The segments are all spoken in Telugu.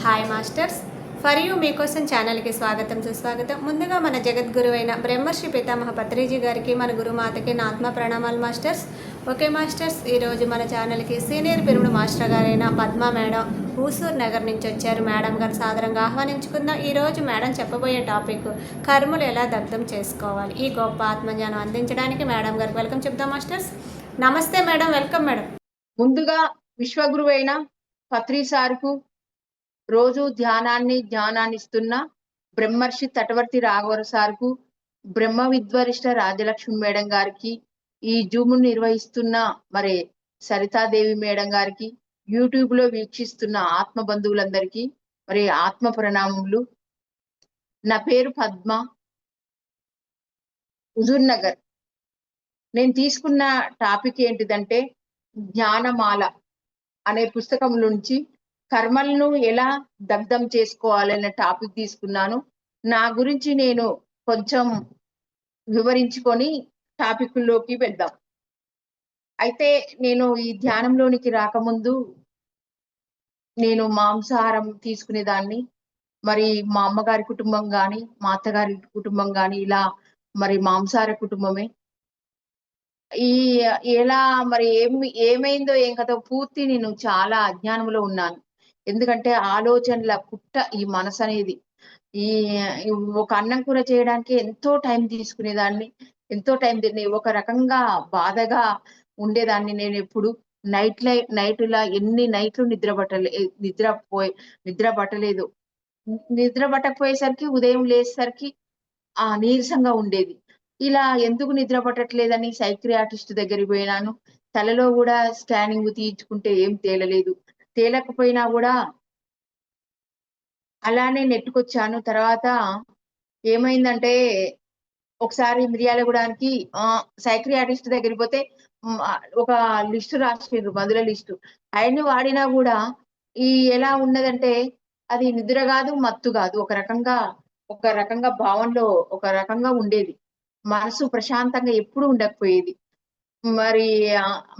హాయ్ మాస్టర్స్, ఫర్ యూ మీకోసం ఛానల్కి స్వాగతం సుస్వాగతం. ముందుగా మన జగద్గురువైన బ్రహ్మర్షి పితామహ పత్రిజీ గారికి, మన గురుమాతకి నా ఆత్మ ప్రణామాలు మాస్టర్స్. ఓకే మాస్టర్స్, ఈరోజు మన ఛానల్కి సీనియర్ పిరమిడ్ మాస్టర్ గారైన పద్మ మేడం ఊసూర్ నగర్ నుంచి వచ్చారు. మేడం గారు సాదరంగా ఆహ్వానించుకుందాం. ఈరోజు మేడం చెప్పబోయే టాపిక్ కర్మలు ఎలా దగ్ధం చేసుకోవాలి. ఈ గొప్ప ఆత్మజ్ఞానం అందించడానికి మేడం గారికి వెల్కమ్ చెప్దాం మాస్టర్స్. నమస్తే మేడం, వెల్కమ్ మేడం. ముందుగా విశ్వగురువైన పత్రి సార్కు రోజు జ్ఞానాన్ని ఇస్తున్న బ్రహ్మర్షి తటవర్తి రాఘవర సార్కు, బ్రహ్మ విద్వరిష్ట రాజలక్ష్మి మేడం గారికి, ఈ జూమ్ నిర్వహిస్తున్న మరి సరితాదేవి మేడం గారికి, యూట్యూబ్ లో వీక్షిస్తున్న ఆత్మ బంధువులందరికీ మరి ఆత్మ ప్రణామములు. నా పేరు పద్మ, హుజూర్ నగర్. నేను తీసుకున్న టాపిక్ ఏంటిదంటే జ్ఞానమాల అనే పుస్తకం నుంచి కర్మలను ఎలా దగ్ధం చేసుకోవాలనే టాపిక్ తీసుకున్నాను. నా గురించి నేను కొంచెం వివరించుకొని టాపిక్లోకి వెళ్దాం. అయితే నేను ఈ ధ్యానంలోనికి రాకముందు నేను మాంసాహారం తీసుకునేదాన్ని. మరి మా అమ్మగారి కుటుంబం కానీ మా అత్తగారి కుటుంబం కానీ ఇలా మరి మాంసాహార కుటుంబమే. ఈ ఎలా మరి ఏమైందో ఏం కథో పూర్తి నేను చాలా అజ్ఞానంలో ఉన్నాను. ఎందుకంటే ఆలోచనల పుట్ట ఈ మనసు అనేది. ఈ ఒక అన్నం కూర చేయడానికి ఎంతో టైం తీసుకునేదాన్ని, ఎంతో టైం ఒక రకంగా బాధగా ఉండేదాన్ని. నేను ఎప్పుడు నైట్లా ఎన్ని నైట్లు నిద్ర పట్టలేదు. నిద్ర పట్టకపోయేసరికి ఉదయం లేచేసరికి నీరసంగా ఉండేది. ఇలా ఎందుకు నిద్ర పట్టట్లేదని సైక్రియాటిస్ట్ దగ్గరికి పోయినాను. తలలో కూడా స్కానింగ్ తీయించుకుంటే ఏం తేలలేదు. తేలకపోయినా కూడా అలానే నెట్టుకొచ్చాను. తర్వాత ఏమైందంటే ఒకసారి మిర్యాలగూడానికి సైక్రియాటిస్ట్ దగ్గరికి పోతే ఒక లిస్టు రాసిండ్రు, మందుల లిస్టు. అవన్నీ వాడినా కూడా ఎలా ఉన్నదంటే అది నిద్ర కాదు, మత్తు కాదు. ఒక రకంగా భావనలో ఒక రకంగా ఉండేది. మనసు ప్రశాంతంగా ఎప్పుడు ఉండకపోయేది. మరి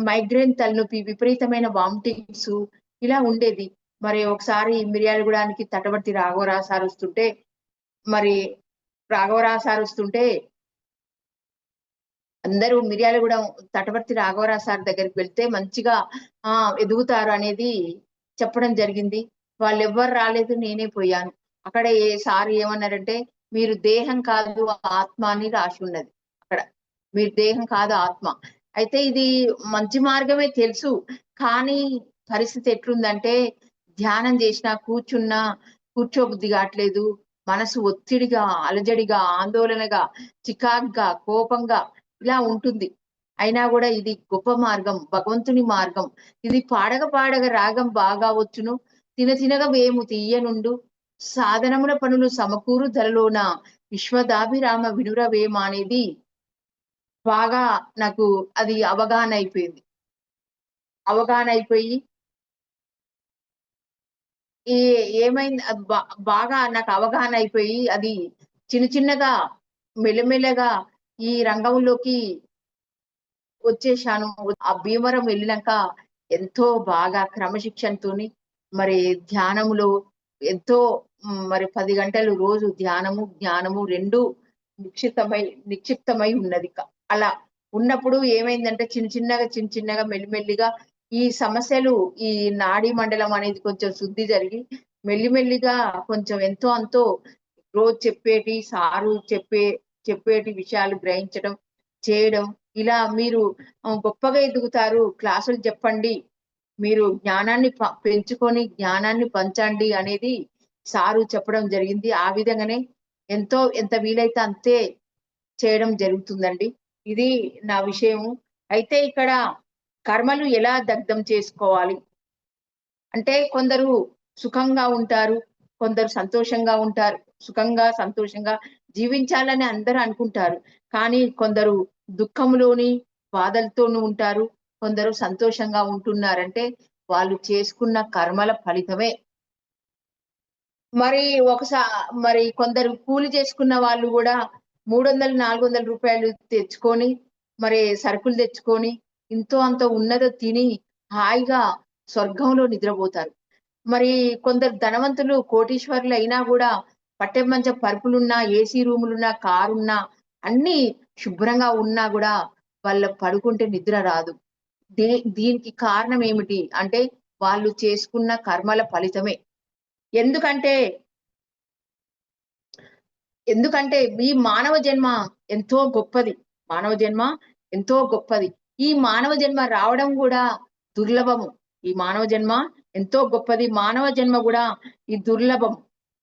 మైగ్రేన్, తలనొప్పి, విపరీతమైన వామిటింగ్స్ ఇలా ఉండేది. మరి ఒకసారి మిర్యాలగూడానికి తటవర్తి రాఘవరావు సార్ వస్తుంటే అందరూ మిర్యాలగూడెం తటవర్తి రాఘవరావు సార్ దగ్గరికి వెళ్తే మంచిగా ఎదుగుతారు అనేది చెప్పడం జరిగింది. వాళ్ళు ఎవ్వరు రాలేదు, నేనే పోయాను. అక్కడ సార్ ఏమన్నారంటే, మీరు దేహం కాదు ఆత్మ అని రాసి ఉన్నది. అక్కడ మీరు దేహం కాదు ఆత్మ. అయితే ఇది మంచి మార్గమే తెలుసు, కానీ పరిస్థితి ఎట్లుందంటే ధ్యానం చేసినా కూర్చోబుద్ధి కావట్లేదు. మనసు ఒత్తిడిగా, అలజడిగా, ఆందోళనగా, చికాగ్గా, కోపంగా ఇలా ఉంటుంది. అయినా కూడా ఇది గొప్ప మార్గం, భగవంతుని మార్గం. ఇది పాడగ రాగం బాగా వచ్చును, తినగా వేము తీయనుండు, సాధనముల పనులు సమకూరు ధరలోన విశ్వదాభిరామ వినురవేమ అనేది బాగా నాకు అది అవగాహన అయిపోయి ఏమైంది బాగా నాకు అవగాహన అయిపోయి అది చిన్నగా మెల్లమెల్లగా ఈ రంగంలోకి వచ్చేసాను. ఆ భీమవరం వెళ్ళినాక ఎంతో బాగా క్రమశిక్షణతోని మరి ధ్యానములో ఎంతో మరి 10 గంటలు రోజు జ్ఞానము రెండు నిక్షిప్తమై ఉన్నది. అలా ఉన్నప్పుడు ఏమైందంటే చిన్నగా మెల్లిమెల్లిగా ఈ సమస్యలు, ఈ నాడీ మండలం అనేది కొంచెం శుద్ధి జరిగి మెల్లిమెల్లిగా కొంచెం ఎంతో అంతో రోజు చెప్పేటి విషయాలు గ్రహించడం చేయడం. ఇలా మీరు గొప్పగా ఎదుగుతారు, క్లాసులు చెప్పండి, మీరు జ్ఞానాన్ని పెంచుకొని జ్ఞానాన్ని పంచండి అనేది సారు చెప్పడం జరిగింది. ఆ విధంగానే ఎంత వీలైతే అంతే చేయడం జరుగుతుందండి. ఇది నా విషయము. అయితే ఇక్కడ కర్మలు ఎలా దగ్ధం చేసుకోవాలి అంటే, కొందరు సుఖంగా ఉంటారు, కొందరు సంతోషంగా ఉంటారు. సంతోషంగా జీవించాలని అందరూ అనుకుంటారు, కానీ కొందరు దుఃఖంలోని బాధలతోనూ ఉంటారు. కొందరు సంతోషంగా ఉంటున్నారంటే వాళ్ళు చేసుకున్న కర్మల ఫలితమే. మరి కొందరు కూలి చేసుకున్న వాళ్ళు కూడా 300-400 రూపాయలు తెచ్చుకొని మరి సరుకులు తెచ్చుకొని ఇంతో అంతో ఉన్నదో తిని హాయిగా స్వర్గంలో నిద్రపోతారు. మరి కొందరు ధనవంతులు కోటీశ్వరులు అయినా కూడా పట్టెమంచం పరుపులున్నా, ఏసీ రూములున్నా, కారున్నా, అన్ని శుభ్రంగా ఉన్నా కూడా వాళ్ళ పడుకుంటే నిద్ర రాదు. దీనికి కారణం ఏమిటి అంటే వాళ్ళు చేసుకున్న కర్మల ఫలితమే. ఎందుకంటే ఎందుకంటే ఈ మానవ జన్మ ఎంతో గొప్పది. మానవ జన్మ ఎంతో గొప్పది. ఈ మానవ జన్మ రావడం కూడా దుర్లభము. ఈ మానవ జన్మ ఎంతో గొప్పది. మానవ జన్మ కూడా ఈ దుర్లభం.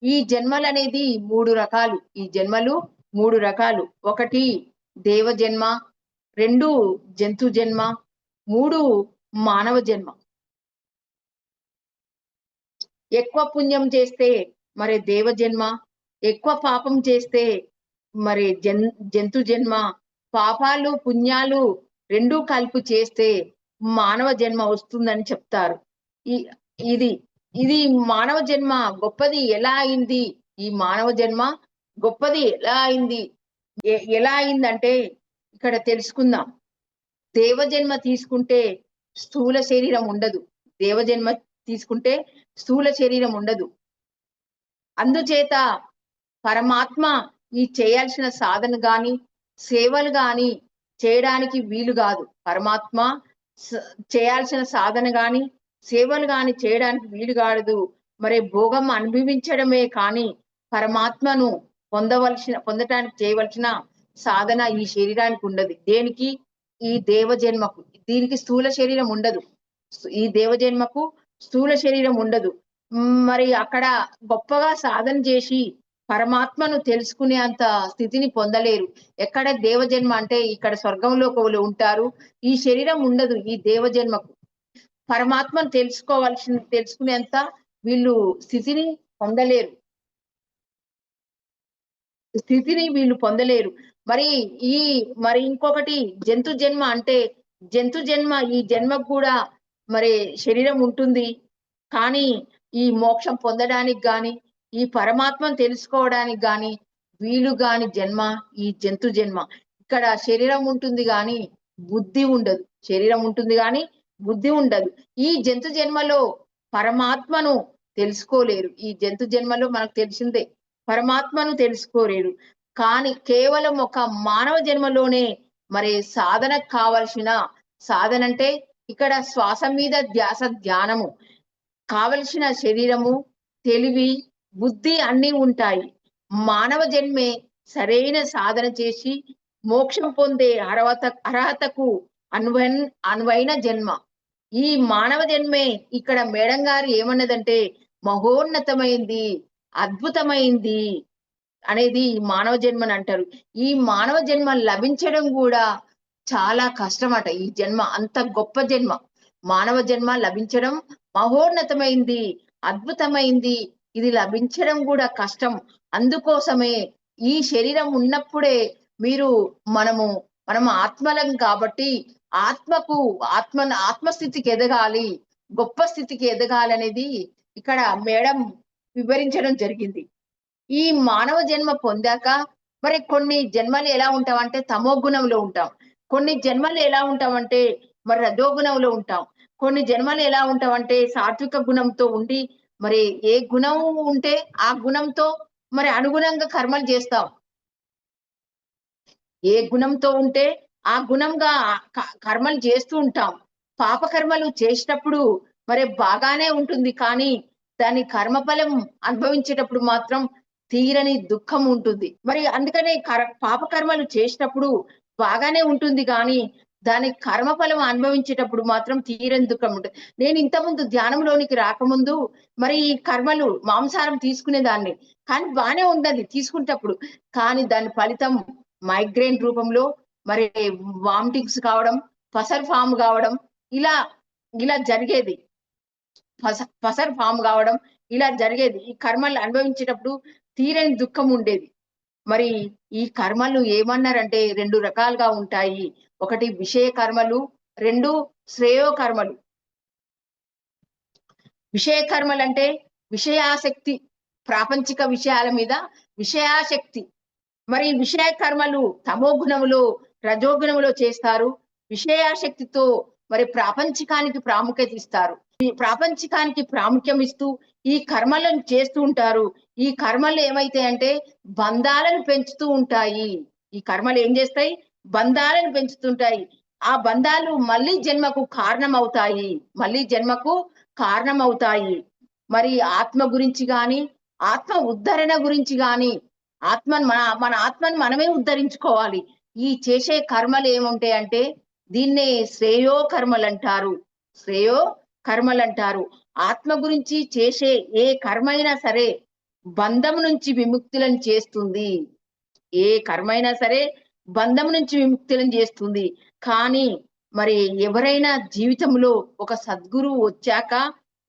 ఈ జన్మలనేది 3 రకాలు. ఈ జన్మలు 3 రకాలు. 1 దేవ జన్మ, 2 జంతు జన్మ, 3 మానవ జన్మ. ఎక్కువ పుణ్యం చేస్తే మరి దేవ జన్మ, ఎక్కువ పాపం చేస్తే మరి జంతు జన్మ, పాపాలు పుణ్యాలు 2 కలిపి చేస్తే మానవ జన్మ వస్తుందని చెప్తారు. ఇది ఇది మానవ జన్మ గొప్పది ఎలా అయింది? ఈ మానవ జన్మ గొప్పది ఎలా అయింది? ఎలా అయిందంటే ఇక్కడ తెలుసుకుందాం. దేవజన్మ తీసుకుంటే స్థూల శరీరం ఉండదు. దేవజన్మ తీసుకుంటే స్థూల శరీరం ఉండదు. అందుచేత పరమాత్మ ఈ చేయాల్సిన సాధన గాని, సేవలు గాని చేయడానికి వీలు కాదు. పరమాత్మ చేయాల్సిన సాధన గాని, సేవలు గాని చేయడానికి వీలు కాదు. మరి భోగం అనుభవించడమే కానీ పరమాత్మను పొందటానికి చేయవలసిన సాధన ఈ శరీరానికి ఉండదు. దేనికి? ఈ దేవ జన్మకు. దీనికి స్థూల శరీరం ఉండదు. ఈ దేవ జన్మకు స్థూల శరీరం ఉండదు. మరి అక్కడ గొప్పగా సాధన చేసి పరమాత్మను తెలుసుకునే అంత స్థితిని పొందలేరు. ఎక్కడ దేవజన్మ అంటే ఇక్కడ స్వర్గంలో ఉంటారు. ఈ శరీరం ఉండదు ఈ దేవజన్మకు. పరమాత్మను తెలుసుకునేంత వీళ్ళు స్థితిని పొందలేరు. మరి ఇంకొకటి జంతు జన్మ అంటే జంతు జన్మ. ఈ జన్మకు కూడా మరి శరీరం ఉంటుంది. కానీ ఈ మోక్షం పొందడానికి గాని, ఈ పరమాత్మను తెలుసుకోవడానికి గాని వీలు గాని జన్మ ఈ జంతు జన్మ. ఇక్కడ శరీరం ఉంటుంది గాని బుద్ధి ఉండదు. శరీరం ఉంటుంది గాని బుద్ధి ఉండదు. ఈ జంతు జన్మలో పరమాత్మను తెలుసుకోలేరు. ఈ జంతు జన్మలో మనకు తెలిసిందే పరమాత్మను తెలుసుకోలేరు. కానీ కేవలం ఒక మానవ జన్మలోనే మరి సాధనకు కావలసిన సాధన అంటే ఇక్కడ శ్వాస మీద ధ్యాస, ధ్యానము కావలసిన శరీరము, తెలివి, బుద్ధి అన్నీ ఉంటాయి. మానవ జన్మే సరైన సాధన చేసి మోక్షం పొందే అర్హతకు అనువైన జన్మ. ఈ మానవ జన్మే ఇక్కడ మేడం గారు ఏమన్నదంటే మహోన్నతమైంది, అద్భుతమైంది అనేది ఈ మానవ జన్మని అంటారు. ఈ మానవ జన్మ లభించడం కూడా చాలా కష్టమట. ఈ జన్మ అంత గొప్ప జన్మ. మానవ జన్మ లభించడం మహోన్నతమైంది, అద్భుతమైంది. ఇది లభించడం కూడా కష్టం. అందుకోసమే ఈ శరీరం ఉన్నప్పుడే మనము ఆత్మలం కాబట్టి ఆత్మస్థితికి ఎదగాలి, గొప్ప స్థితికి ఎదగాలి అనేది ఇక్కడ మేడం వివరించడం జరిగింది. ఈ మానవ జన్మ పొందాక మరి కొన్ని జన్మలు ఎలా ఉంటామంటే తమో గుణంలో ఉంటాం. కొన్ని జన్మలు ఎలా ఉంటామంటే మరి రజోగుణంలో ఉంటాం. కొన్ని జన్మలు ఎలా ఉంటామంటే సాత్విక గుణంతో ఉండి మరి ఏ గుణం ఉంటే ఆ గుణంతో మరి అనుగుణంగా కర్మలు చేస్తాం. ఏ గుణంతో ఉంటే ఆ గుణంగా కర్మలు చేస్తూ ఉంటాం. పాప కర్మలు చేసేటప్పుడు మరి బాగానే ఉంటుంది. కానీ దాని కర్మఫలం అనుభవించేటప్పుడు మాత్రం తీరని దుఃఖం ఉంటుంది. మరి అందుకనే పాప కర్మలు చేసేటప్పుడు బాగానే ఉంటుంది కానీ దాని కర్మఫలం అనుభవించేటప్పుడు మాత్రం తీరని దుఃఖం ఉంటుంది. నేను ఇంతకుముందు ధ్యానంలోనికి రాకముందు మరి ఈ కర్మలు మాంసాహారం తీసుకునేదాన్ని, కానీ బాగానే ఉండదు తీసుకునేటప్పుడు. కానీ దాని ఫలితం మైగ్రేన్ రూపంలో మరి వామిటింగ్స్ కావడం, పసర్ ఫామ్ కావడం, ఇలా జరిగేది. పసర్ ఫామ్ కావడం ఇలా జరిగేది. ఈ కర్మలు అనుభవించేటప్పుడు తీరని దుఃఖం ఉండేది. మరి ఈ కర్మలు ఏమన్నారంటే 2 రకాలుగా ఉంటాయి. ఒకటి విషయ కర్మలు, 2 శ్రేయో కర్మలు. విషయ కర్మలు అంటే విషయాసక్తి, ప్రాపంచిక విషయాల మీద విషయాసక్తి. మరి విషయ కర్మలు తమో గుణములో, రజోగుణములో చేస్తారు. విషయాశక్తితో మరి ప్రాపంచికానికి ప్రాముఖ్యత ఇస్తారు. ఈ ప్రాపంచికానికి ప్రాముఖ్యం ఇస్తూ ఈ కర్మలను చేస్తూ ఉంటారు. ఈ కర్మలు ఏమైతే అంటే బంధాలను పెంచుతూ ఉంటాయి. ఈ కర్మలు ఏం చేస్తాయి? బంధాలను పెంచుతుంటాయి. ఆ బంధాలు మళ్ళీ జన్మకు కారణమవుతాయి. మళ్ళీ జన్మకు కారణమవుతాయి. మరి ఆత్మ గురించి గాని, ఆత్మ ఉద్ధరణ గురించి గాని, మన ఆత్మను మనమే ఉద్ధరించుకోవాలి. ఈ చేసే కర్మలు ఏముంటాయంటే దీన్నే శ్రేయో కర్మలంటారు. శ్రేయో కర్మలంటారు. ఆత్మ గురించి చేసే ఏ కర్మ అయినా సరే బంధం నుంచి విముక్తులను చేస్తుంది. ఏ కర్మ అయినా సరే బంధం నుంచి విముక్తులను చేస్తుంది. కానీ మరి ఎవరైనా జీవితంలో ఒక సద్గురువు వచ్చాక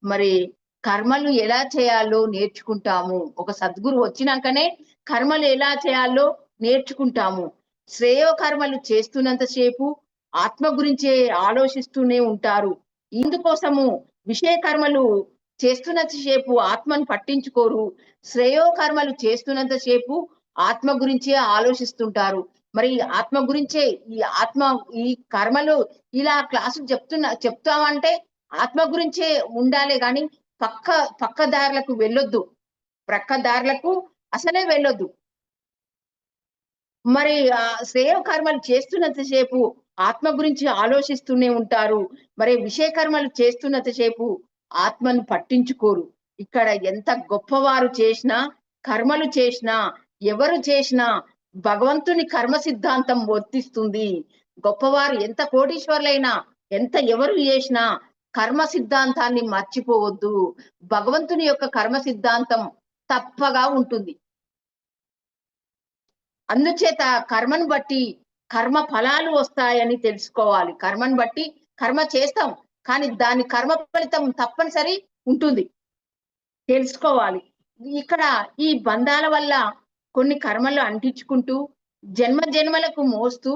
మరి కర్మలు ఎలా చేయాలో నేర్చుకుంటాము. ఒక సద్గురు వచ్చినాకనే కర్మలు ఎలా చేయాలో నేర్చుకుంటాము. శ్రేయో కర్మలు చేస్తున్నంత సేపు ఆత్మ గురించే ఆలోచిస్తూనే ఉంటారు. ఇందుకోసము విషయ కర్మలు చేస్తున్నంత సేపు ఆత్మను పట్టించుకోరు. శ్రేయో కర్మలు చేస్తున్నంత సేపు ఆత్మ గురించే ఆలోచిస్తుంటారు. మరి ఆత్మ గురించే ఈ కర్మలు ఇలా క్లాసు చెప్తామంటే ఆత్మ గురించే ఉండాలి గాని పక్క దారులకు వెళ్ళొద్దు. ప్రక్క దారులకు అసలే వెళ్ళొద్దు. మరి శ్రేయ కర్మలు చేస్తున్నంత సేపు ఆత్మ గురించి ఆలోచిస్తూనే ఉంటారు. మరి విషయ కర్మలు చేస్తున్నంత సేపు ఆత్మను పట్టించుకోరు. ఇక్కడ ఎంత గొప్పవారు చేసినా, కర్మలు చేసినా, ఎవరు చేసినా భగవంతుని కర్మ సిద్ధాంతం వర్తిస్తుంది. గొప్పవారు ఎంత కోటీశ్వర్లైనా, ఎంత ఎవరు చేసినా కర్మ సిద్ధాంతాన్ని మర్చిపోవద్దు. భగవంతుని యొక్క కర్మ సిద్ధాంతం తప్పగా ఉంటుంది. అందుచేత కర్మను బట్టి కర్మ ఫలాలు వస్తాయని తెలుసుకోవాలి. కర్మను బట్టి కర్మ చేస్తాం, కానీ దాని కర్మ ఫలితం తప్పనిసరి ఉంటుంది, తెలుసుకోవాలి. ఇక్కడ ఈ బంధాల వల్ల కొన్ని కర్మలు అంటించుకుంటూ జన్మ జన్మలకు మోస్తూ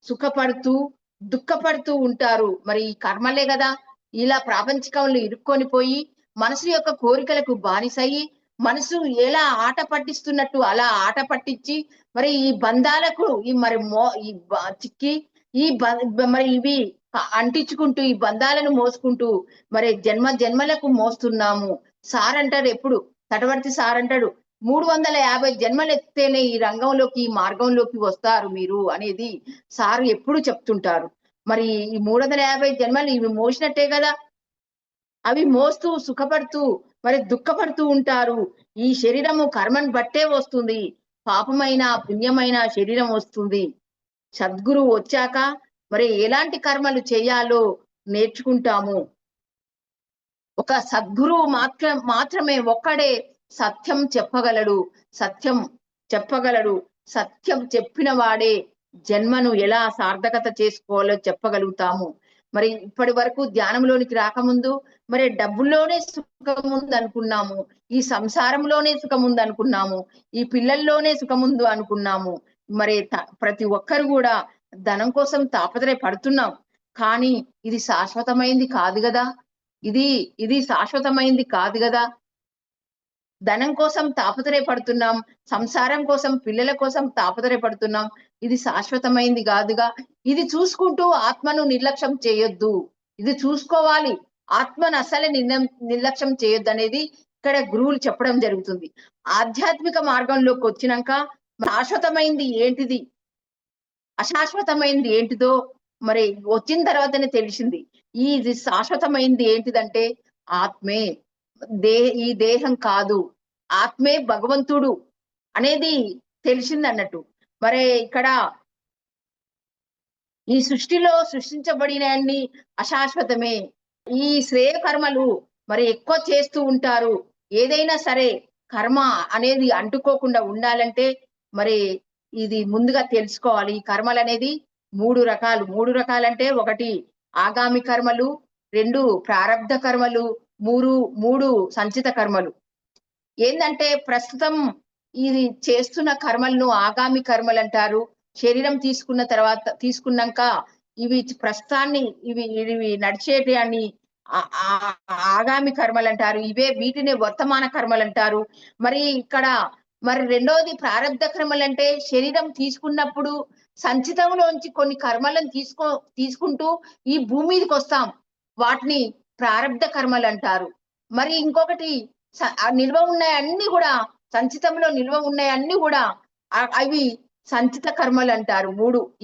సుఖపడుతూ దుఃఖపడుతూ ఉంటారు. మరి ఈ కర్మలే కదా ఇలా ప్రాపంచికంలో ఇరుక్కొని పోయి మనసు యొక్క కోరికలకు బానిసయ్యి మనసు ఎలా ఆట పట్టిస్తున్నట్టు అలా ఆట పట్టించి మరి ఈ బంధాలకు చిక్కి మరి ఇవి అంటించుకుంటూ ఈ బంధాలను మోసుకుంటూ మరి జన్మ జన్మలకు మోస్తున్నాము. సార్ అంటాడు, ఎప్పుడు తటవర్తి సార్ అంటాడు, 350 జన్మలు ఎత్తేనే ఈ రంగంలోకి ఈ మార్గంలోకి వస్తారు మీరు అనేది సారు ఎప్పుడు చెప్తుంటారు. మరి ఈ 350 జన్మలు ఇవి మోసినట్టే కదా, అవి మోస్తూ సుఖపడుతూ మరి దుఃఖపడుతూ ఉంటారు. ఈ శరీరము కర్మను బట్టే వస్తుంది. పాపమైన పుణ్యమైన శరీరం వస్తుంది. సద్గురువు వచ్చాక మరి ఎలాంటి కర్మలు చేయాలో నేర్చుకుంటాము. ఒక సద్గురువు మాత్రమే ఒక్కడే సత్యం చెప్పగలడు. సత్యం చెప్పిన వాడే జన్మను ఎలా సార్థకత చేసుకోవాలో చెప్పగలుగుతాము. మరి ఇప్పటి వరకు ధ్యానంలోనికి రాకముందు మరి డబ్బుల్లోనే సుఖం ఉంది అనుకున్నాము, ఈ సంసారంలోనే సుఖం ఉంది అనుకున్నాము, ఈ పిల్లల్లోనే సుఖం ఉంది అనుకున్నాము. మరి ప్రతి ఒక్కరు కూడా ధనం కోసం తాపత్రయ పడుతున్నాం, కానీ ఇది శాశ్వతమైంది కాదు కదా. ఇది శాశ్వతమైంది కాదు కదా. ధనం కోసం తాపత్రయపడుతున్నాం, సంసారం కోసం పిల్లల కోసం తాపత్రయపడుతున్నాం, ఇది శాశ్వతమైంది కాదుగా. ఇది చూసుకుంటూ ఆత్మను నిర్లక్ష్యం చేయొద్దు. ఇది చూసుకోవాలి, ఆత్మను అసలే నిర్లక్ష్యం చేయొద్దు అనేది ఇక్కడ గురువులు చెప్పడం జరుగుతుంది. ఆధ్యాత్మిక మార్గంలోకి వచ్చినాక శాశ్వతమైంది ఏంటిది, అశాశ్వతమైంది ఏంటిదో మరి వచ్చిన తర్వాతనే తెలిసింది. ఇది శాశ్వతమైంది ఏంటిదంటే ఆత్మే, ఈ దేహం కాదు, ఆత్మే భగవంతుడు అనేది తెలిసింది అన్నట్టు. మరి ఇక్కడ ఈ సృష్టిలో సృష్టించబడిన అన్ని అశాశ్వతమే. ఈ శ్రేయ కర్మలు మరి ఎక్కువ చేస్తూ ఉంటారు. ఏదైనా సరే కర్మ అనేది అంటుకోకుండా ఉండాలంటే మరి ఇది ముందుగా తెలుసుకోవాలి. ఈ కర్మలు అనేది 3 రకాలు. 3 రకాలంటే 1 ఆగామి కర్మలు, 2 ప్రారబ్ధ కర్మలు, 3 సంచిత కర్మలు. ఏంటంటే ప్రస్తుతం ఇది చేస్తున్న కర్మలను ఆగామి కర్మలు అంటారు. శరీరం తీసుకున్నాక ఇవి ప్రస్తుతాన్ని ఇవి నడిచేటి అని ఆగామి కర్మలు అంటారు. వీటిని వర్తమాన కర్మలు అంటారు. మరి ఇక్కడ మరి రెండోది ప్రారబ్ధ కర్మలు అంటే శరీరం తీసుకున్నప్పుడు సంచితంలోంచి కొన్ని కర్మలను తీసుకుంటూ ఈ భూమి మీదకి వస్తాం. వాటిని ప్రారబ్ధ కర్మలు అంటారు. మరి ఇంకొకటి నిల్వ ఉన్నాయి అన్ని కూడా, సంచితంలో నిల్వ ఉన్నాయి అన్ని కూడా అవి సంచిత కర్మలు అంటారు.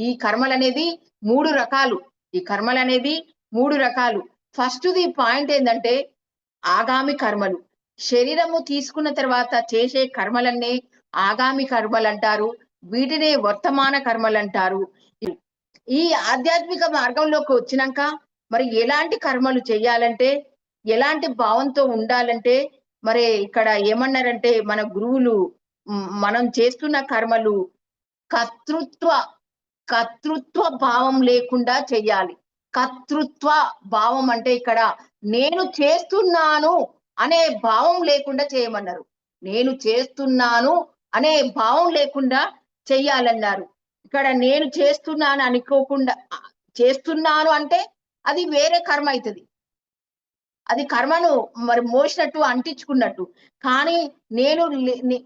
ఈ కర్మలు అనేది 3 రకాలు. ఈ కర్మలు అనేది 3 రకాలు. ఫస్ట్ ది పాయింట్ ఏంటంటే ఆగామి కర్మలు. శరీరము తీసుకున్న తర్వాత చేసే కర్మలన్నీ ఆగామి కర్మలు అంటారు. వీటినే వర్తమాన కర్మలు అంటారు. ఈ ఆధ్యాత్మిక మార్గంలోకి వచ్చినాక మరి ఎలాంటి కర్మలు చేయాలంటే, ఎలాంటి భావంతో ఉండాలంటే, మరి ఇక్కడ ఏమన్నారంటే మన గురువులు మనం చేస్తున్న కర్మలు కర్తృత్వ భావం లేకుండా చెయ్యాలి. కర్తృత్వ భావం అంటే ఇక్కడ నేను చేస్తున్నాను అనే భావం లేకుండా చేయమన్నారు. నేను చేస్తున్నాను అనే భావం లేకుండా చెయ్యాలన్నారు. ఇక్కడ నేను చేస్తున్నాను అనుకోకుండా చేస్తున్నాను అంటే అది వేరే కర్మ అవుతుంది. అది కర్మను మరి మోసినట్టు అంటించుకున్నట్టు. కానీ నేను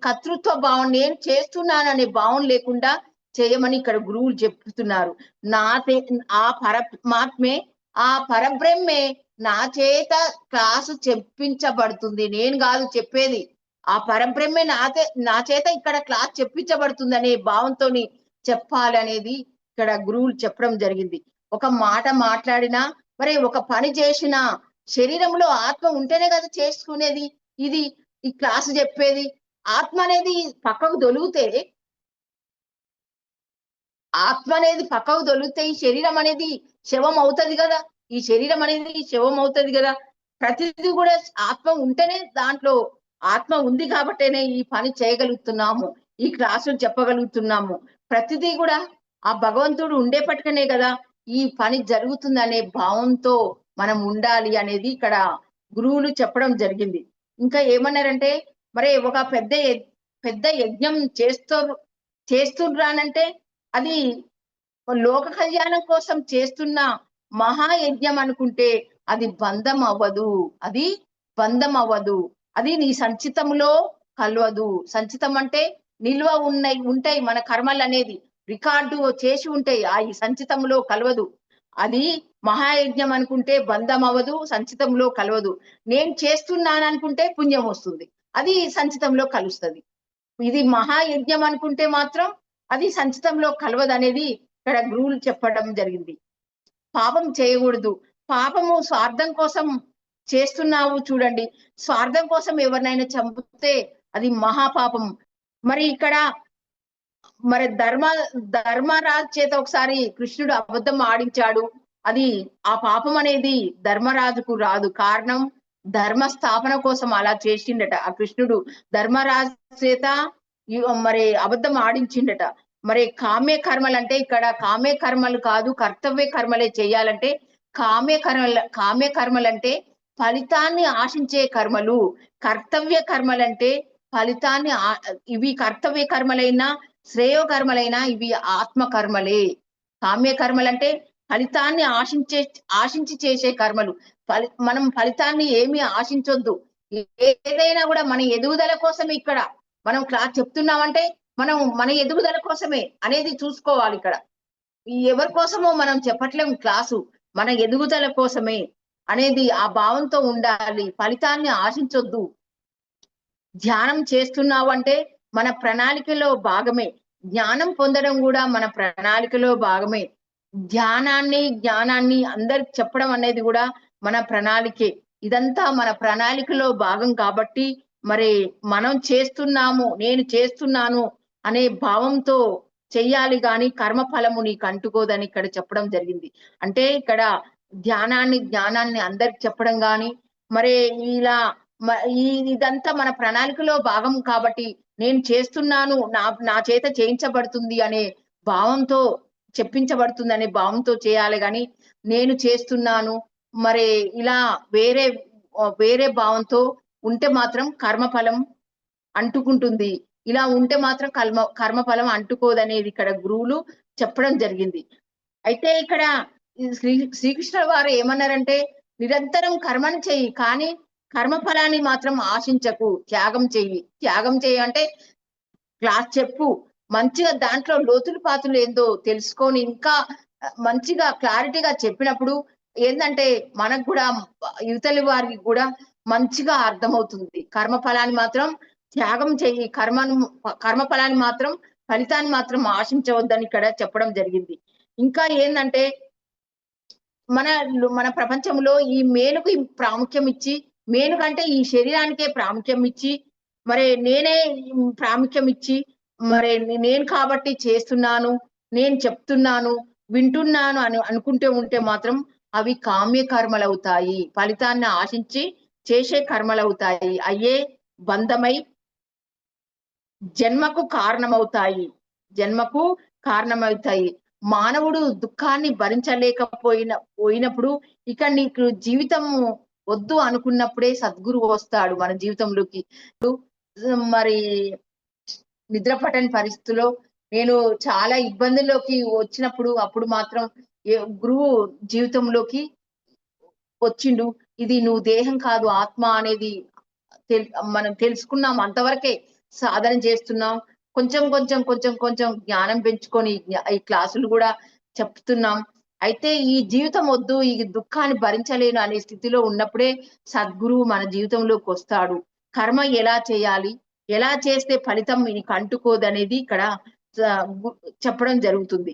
కర్తృత్వ భావం, నేను చేస్తున్నాను అనే భావం లేకుండా చేయమని ఇక్కడ గురువులు చెప్తున్నారు. ఆ పరమాత్మే, ఆ పరబ్రహ్మే నా చేత క్లాసు చెప్పించబడుతుంది. నేను కాదు చెప్పేది, ఆ పరబ్రహ్మే నా చేత ఇక్కడ క్లాస్ చెప్పించబడుతుంది అనే భావంతో చెప్పాలనేది ఇక్కడ గురువులు చెప్పడం జరిగింది. ఒక మాట మాట్లాడినా, మరి ఒక పని చేసినా శరీరంలో ఆత్మ ఉంటేనే కదా చేసుకునేది. ఇది ఈ క్లాసు చెప్పేది. ఆత్మ అనేది పక్కకు దొలిగితే ఈ శరీరం అనేది శవం అవుతుంది కదా. ఈ శరీరం అనేది శవం అవుతుంది కదా. ప్రతిదీ కూడా ఆత్మ ఉంటేనే, దాంట్లో ఆత్మ ఉంది కాబట్టేనే ఈ పని చేయగలుగుతున్నాము, ఈ క్లాసులు చెప్పగలుగుతున్నాము. ప్రతిదీ కూడా ఆ భగవంతుడు ఉండేపట్టుకనే కదా ఈ పని జరుగుతుంది అనే భావంతో మనం ఉండాలి అనేది ఇక్కడ గురువులు చెప్పడం జరిగింది. ఇంకా ఏమన్నారంటే మరి ఒక పెద్ద యజ్ఞం చేస్తుండ్రానంటే అది లోక కళ్యాణం కోసం చేస్తున్న మహాయజ్ఞం అనుకుంటే అది బంధం అవ్వదు. అది నీ సంచితంలో కలవదు. సంచితం అంటే నిల్వ ఉంటాయి మన కర్మలు అనేది రికార్డు చేసి ఉంటాయి. ఈ సంచితంలో కలవదు. అది మహాయజ్ఞం అనుకుంటే బంధం అవ్వదు, సంచితంలో కలవదు. నేను చేస్తున్నాను అనుకుంటే పుణ్యం వస్తుంది, అది సంచితంలో కలుస్తుంది. ఇది మహాయజ్ఞం అనుకుంటే మాత్రం అది సంచితంలో కలవదు అనేది ఇక్కడ గురువులు చెప్పడం జరిగింది. పాపం చేయకూడదు. పాపము స్వార్థం కోసం చేస్తున్నావు చూడండి. స్వార్థం కోసం ఎవరినైనా చంపితే అది మహాపాపం. మరి ఇక్కడ మరి ధర్మరాజు చేత ఒకసారి కృష్ణుడు అబద్ధం ఆడించాడు. అది ఆ పాపం అనేది ధర్మరాజుకు రాదు. కారణం ధర్మ స్థాపన కోసం అలా చేసిండట ఆ కృష్ణుడు. ధర్మరాజు చేత మరి అబద్ధం ఆడించిండట. మరి కామ్య కర్మలు అంటే ఇక్కడ కామ్య కర్మలు కాదు, కర్తవ్య కర్మలే చేయాలంటే. కామ్య కర్మలు అంటే ఫలితాన్ని ఆశించే కర్మలు. కర్తవ్య కర్మలంటే ఫలితాన్ని ఇవి కర్తవ్య కర్మలైనా శ్రేయో కర్మలైనా ఇవి ఆత్మ కర్మలే. కామ్య కర్మలంటే ఫలితాన్ని ఆశించి చేసే కర్మలు. మనం ఫలితాన్ని ఏమి ఆశించొద్దు. ఏదైనా కూడా మన ఎదుగుదల కోసమే ఇక్కడ మనం క్లాస్ చెప్తున్నామంటే మనం మన ఎదుగుదల కోసమే అనేది చూసుకోవాలి. ఇక్కడ ఎవరి కోసమో మనం చెప్పట్లేం క్లాసు, మన ఎదుగుదల కోసమే అనేది ఆ భావంతో ఉండాలి. ఫలితాన్ని ఆశించొద్దు. ధ్యానం చేస్తున్నావు అంటే మన ప్రణాళికలో భాగమే. జ్ఞానం పొందడం కూడా మన ప్రణాళికలో భాగమే. జ్ఞానాన్ని అందరికి చెప్పడం అనేది కూడా మన ప్రణాళికే. ఇదంతా మన ప్రణాళికలో భాగం కాబట్టి మరి మనం చేస్తున్నాము, నేను చేస్తున్నాను అనే భావంతో చెయ్యాలి, కానీ కర్మఫలము నీకు అంటుకోదని ఇక్కడ చెప్పడం జరిగింది. అంటే ఇక్కడ జ్ఞానాన్ని అందరికి చెప్పడం కానీ మరి ఇలా ఇదంతా మన ప్రణాళికలో భాగం కాబట్టి నేను చేస్తున్నాను, నా చేత చేయించబడుతుంది అనే భావంతో చెప్పించబడుతుంది అనే భావంతో చేయాలి. కానీ నేను చేస్తున్నాను మరి ఇలా వేరే భావంతో ఉంటే మాత్రం కర్మఫలం అంటుకుంటుంది. ఇలా ఉంటే మాత్రం కర్మఫలం అంటుకోదనేది ఇక్కడ గురువులు చెప్పడం జరిగింది. అయితే ఇక్కడ శ్రీకృష్ణ వారు ఏమన్నారంటే నిరంతరం కర్మను చెయ్యి, కానీ కర్మఫలాన్ని మాత్రం ఆశించకు, త్యాగం చెయ్యి అంటే క్లాస్ చెప్పు, మంచిగా దాంట్లో లోతులు పాతులు ఏందో తెలుసుకొని ఇంకా మంచిగా క్లారిటీగా చెప్పినప్పుడు ఏందంటే మనకు కూడా యువతలి వారికి కూడా మంచిగా అర్థమవుతుంది. కర్మ ఫలాన్ని మాత్రం త్యాగం చెయ్యి. కర్మ ఫలాన్ని మాత్రం ఫలితాన్ని మాత్రం ఆశించవద్దని ఇక్కడ చెప్పడం జరిగింది. ఇంకా ఏందంటే మన మన ప్రపంచంలో ఈ మేలుకు ప్రాముఖ్యం ఇచ్చి, మేలు కంటే ఈ శరీరానికే ప్రాముఖ్యం ఇచ్చి, మరి నేనే ప్రాముఖ్యం ఇచ్చి, మరి నేను కాబట్టి చేస్తున్నాను, నేను చెప్తున్నాను, వింటున్నాను అని అనుకుంటే ఉంటే మాత్రం అవి కామ్య కర్మలవుతాయి. ఫలితాన్ని ఆశించి చేసే కర్మలవుతాయి. అయ్యే బంధమై జన్మకు కారణమవుతాయి. జన్మకు కారణమవుతాయి. మానవుడు దుఃఖాన్ని పోయినప్పుడు ఇక నీకు జీవితము వద్దు అనుకున్నప్పుడే సద్గురువు వస్తాడు మన జీవితంలోకి. మరి నిద్ర పట్టని పరిస్థితిలో నేను చాలా ఇబ్బందుల్లోకి వచ్చినప్పుడు అప్పుడు మాత్రం గురువు జీవితంలోకి వచ్చిండు. ఇది నువ్వు దేహం కాదు ఆత్మ అనేది మనం తెలుసుకున్నాం. అంతవరకే సాధన చేస్తున్నాం. కొంచెం జ్ఞానం పెంచుకొని ఈ క్లాసులు కూడా చెప్తున్నాం. అయితే ఈ జీవితం వద్దు, ఈ దుఃఖాన్ని భరించలేను అనే స్థితిలో ఉన్నప్పుడే సద్గురువు మన జీవితంలోకి వస్తాడు. కర్మ ఎలా చేయాలి, ఎలా చేస్తే ఫలితం నీకు అంటుకోదనేది ఇక్కడ చెప్పడం జరుగుతుంది.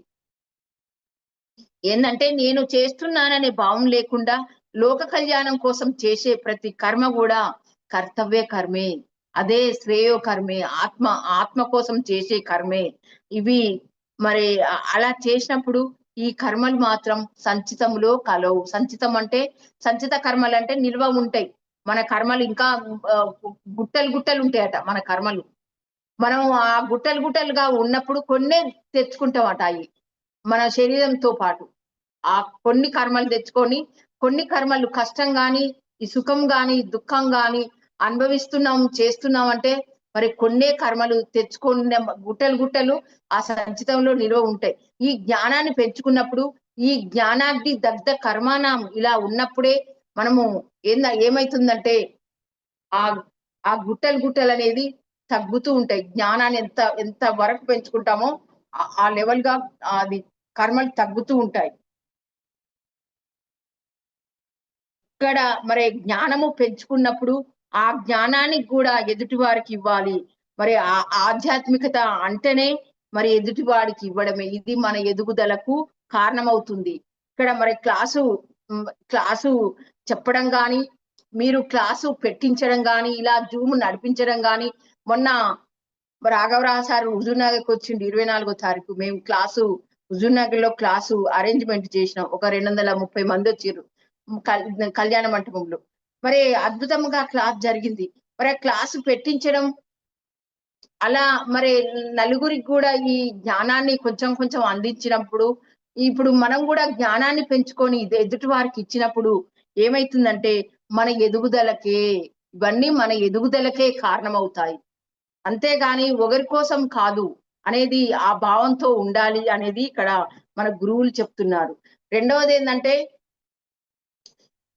ఏందంటే నేను చేస్తున్నాననే భావం లేకుండా లోక కళ్యాణం కోసం చేసే ప్రతి కర్మ కూడా కర్తవ్య కర్మే. అదే శ్రేయో కర్మే. ఆత్మ కోసం చేసే కర్మే. ఇవి మరి అలా చేసినప్పుడు ఈ కర్మలు మాత్రం సంచితంలో కలవు. సంచితం అంటే సంచిత కర్మలు అంటే నిల్వ ఉంటాయి. మన కర్మలు ఇంకా గుట్టలు ఉంటాయట మన కర్మలు. మనం ఆ గుట్టలుగా ఉన్నప్పుడు కొన్నే తెచ్చుకుంటామట అవి మన శరీరంతో పాటు. ఆ కొన్ని కర్మలు తెచ్చుకొని, కొన్ని కర్మలు కష్టం గాని, ఈ సుఖం గాని, దుఃఖం గాని చేస్తున్నాం అంటే మరి కొన్నే కర్మలు తెచ్చుకున్న గుట్టలు ఆ సంచితంలో నిల్వ ఉంటాయి. ఈ జ్ఞానాన్ని పెంచుకున్నప్పుడు ఈ జ్ఞానాగ్ని దగ్ధ కర్మాణం ఇలా ఉన్నప్పుడే మనము ఏమైతుందంటే ఆ ఆ గుట్టలు అనేది తగ్గుతూ ఉంటాయి. జ్ఞానాన్ని ఎంత వరకు పెంచుకుంటామో ఆ లెవెల్ గా అది కర్మలు తగ్గుతూ ఉంటాయి. ఇక్కడ మరి జ్ఞానము పెంచుకున్నప్పుడు ఆ జ్ఞానానికి కూడా ఎదుటి వారికి ఇవ్వాలి. మరి ఆధ్యాత్మికత అంటేనే మరి ఎదుటి వాడికి ఇవ్వడమే. ఇది మన ఎదుగుదలకు కారణమవుతుంది. ఇక్కడ మరి క్లాసు చెప్పడం గాని, మీరు క్లాసు పెట్టించడం గాని, ఇలా జూమ్ నడిపించడం గాని, మొన్న రాఘవరావు సార్ హుజూర్నగర్కి వచ్చిండు 24వ తారీఖు. మేము హుజూర్నగర్ లో క్లాసు అరేంజ్మెంట్ చేసినాం. ఒక 230 మంది వచ్చిర్రు కళ్యాణ మంటపంలో. మరి అద్భుతంగా క్లాస్ జరిగింది. మరి ఆ క్లాసు పెట్టించడం అలా మరి నలుగురికి కూడా ఈ జ్ఞానాన్ని కొంచెం అందించినప్పుడు ఇప్పుడు మనం కూడా జ్ఞానాన్ని పెంచుకొని ఎదుటి వారికి ఇచ్చినప్పుడు ఏమైతుందంటే ఇవన్నీ మన ఎదుగుదలకే కారణమవుతాయి. అంతేగాని ఒకరి కోసం కాదు అనేది ఆ భావంతో ఉండాలి అనేది ఇక్కడ మన గురువులు చెప్తున్నారు. రెండవది ఏంటంటే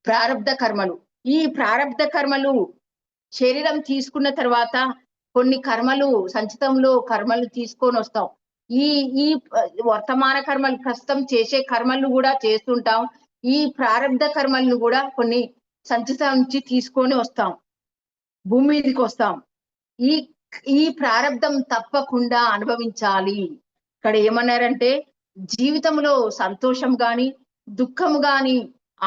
ప్రారబ్ధ కర్మలు. ఈ ప్రారబ్ధ కర్మలు శరీరం తీసుకున్న తర్వాత కొన్ని కర్మలు సంచితంలో కర్మలు తీసుకొని వస్తాం. ఈ ఈ వర్తమాన కర్మలు ప్రస్తుతం చేసే కర్మలు కూడా చేస్తుంటాం. ఈ ప్రారబ్ధ కర్మలను కూడా కొన్ని సంచితం నుంచి తీసుకొని వస్తాం, భూమి మీదకి వస్తాం. ఈ ఈ ప్రారబ్ధం తప్పకుండా అనుభవించాలి. ఇక్కడ ఏమన్నారంటే జీవితంలో సంతోషం గాని, దుఃఖం గాని,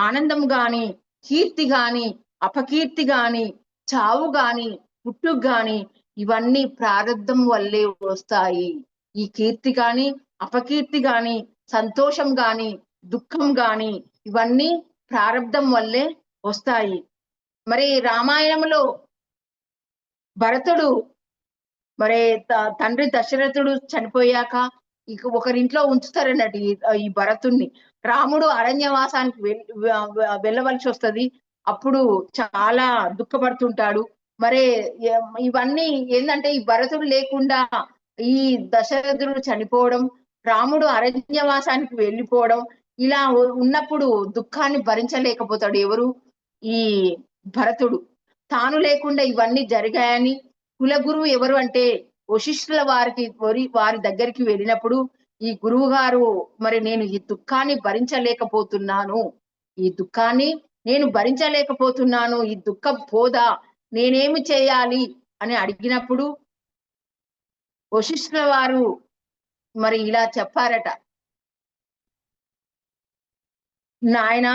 ఆనందం గాని, కీర్తి గాని, అపకీర్తి గాని, చావు గాని, పుట్టుకు గాని ఇవన్నీ ప్రారబ్ధం వల్లే వస్తాయి. ఈ కీర్తి గాని, అపకీర్తి గాని, సంతోషం గాని, దుఃఖం గాని ఇవన్నీ ప్రారబ్ధం వల్లే వస్తాయి. మరి రామాయణంలో భరతుడు మరి తండ్రి దశరథుడు చనిపోయాక ఇక ఒకరింట్లో ఉంచుతారన్నట్టు ఈ భరతుణ్ణి. రాముడు అరణ్యవాసానికి వెళ్ళవలసి వస్తది. అప్పుడు చాలా దుఃఖపడుతుంటాడు. మరి ఇవన్నీ ఏంటంటే ఈ భరతుడు లేకుండా ఈ దశరథుడు చనిపోవడం, రాముడు అరణ్యవాసానికి వెళ్ళిపోవడం, ఇలా ఉన్నప్పుడు దుఃఖాన్ని భరించలేకపోతాడు ఎవరు? ఈ భరతుడు. తాను లేకుండా ఇవన్నీ జరిగాయని కులగురువు ఎవరు అంటే వశిష్ఠుల వారి దగ్గరికి వెళ్ళినప్పుడు ఈ గురువు గారు మరి నేను ఈ దుఃఖాన్ని భరించలేకపోతున్నాను ఈ దుఃఖాన్ని నేను భరించలేకపోతున్నాను, ఈ దుఃఖం పోదా, నేనేమి చేయాలి అని అడిగినప్పుడు వశిష్ఠుల వారు మరి ఇలా చెప్పారట, నాయన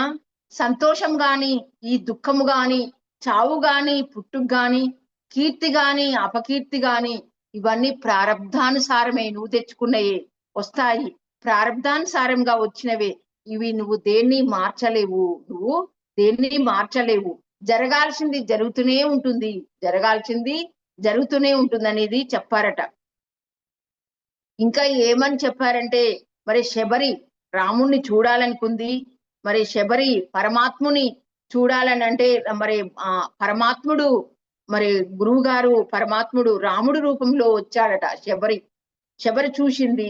సంతోషం గాని, ఈ దుఃఖము గాని, చావు గాని, పుట్టుకు గాని, కీర్తి గాని, అపకీర్తి గాని, ఇవన్నీ ప్రారబ్ధానుసారమే, నువ్వు తెచ్చుకున్నయే వస్తాయి, ప్రారబ్ధానుసారంగా వచ్చినవే. ఇవి నువ్వు దేన్ని మార్చలేవు, నువ్వు దేన్ని మార్చలేవు. జరగాల్సింది జరుగుతూనే ఉంటుంది, జరగాల్సింది జరుగుతూనే ఉంటుంది అనేది చెప్పారట. ఇంకా ఏమని చెప్పారంటే, మరి శబరి రాముణ్ణి చూడాలనుకుంది, మరి శబరి పరమాత్ముని చూడాలని అంటే మరి పరమాత్ముడు, మరి గురువు గారు పరమాత్ముడు రాముడు రూపంలో వచ్చాడట. శబరి చూసింది.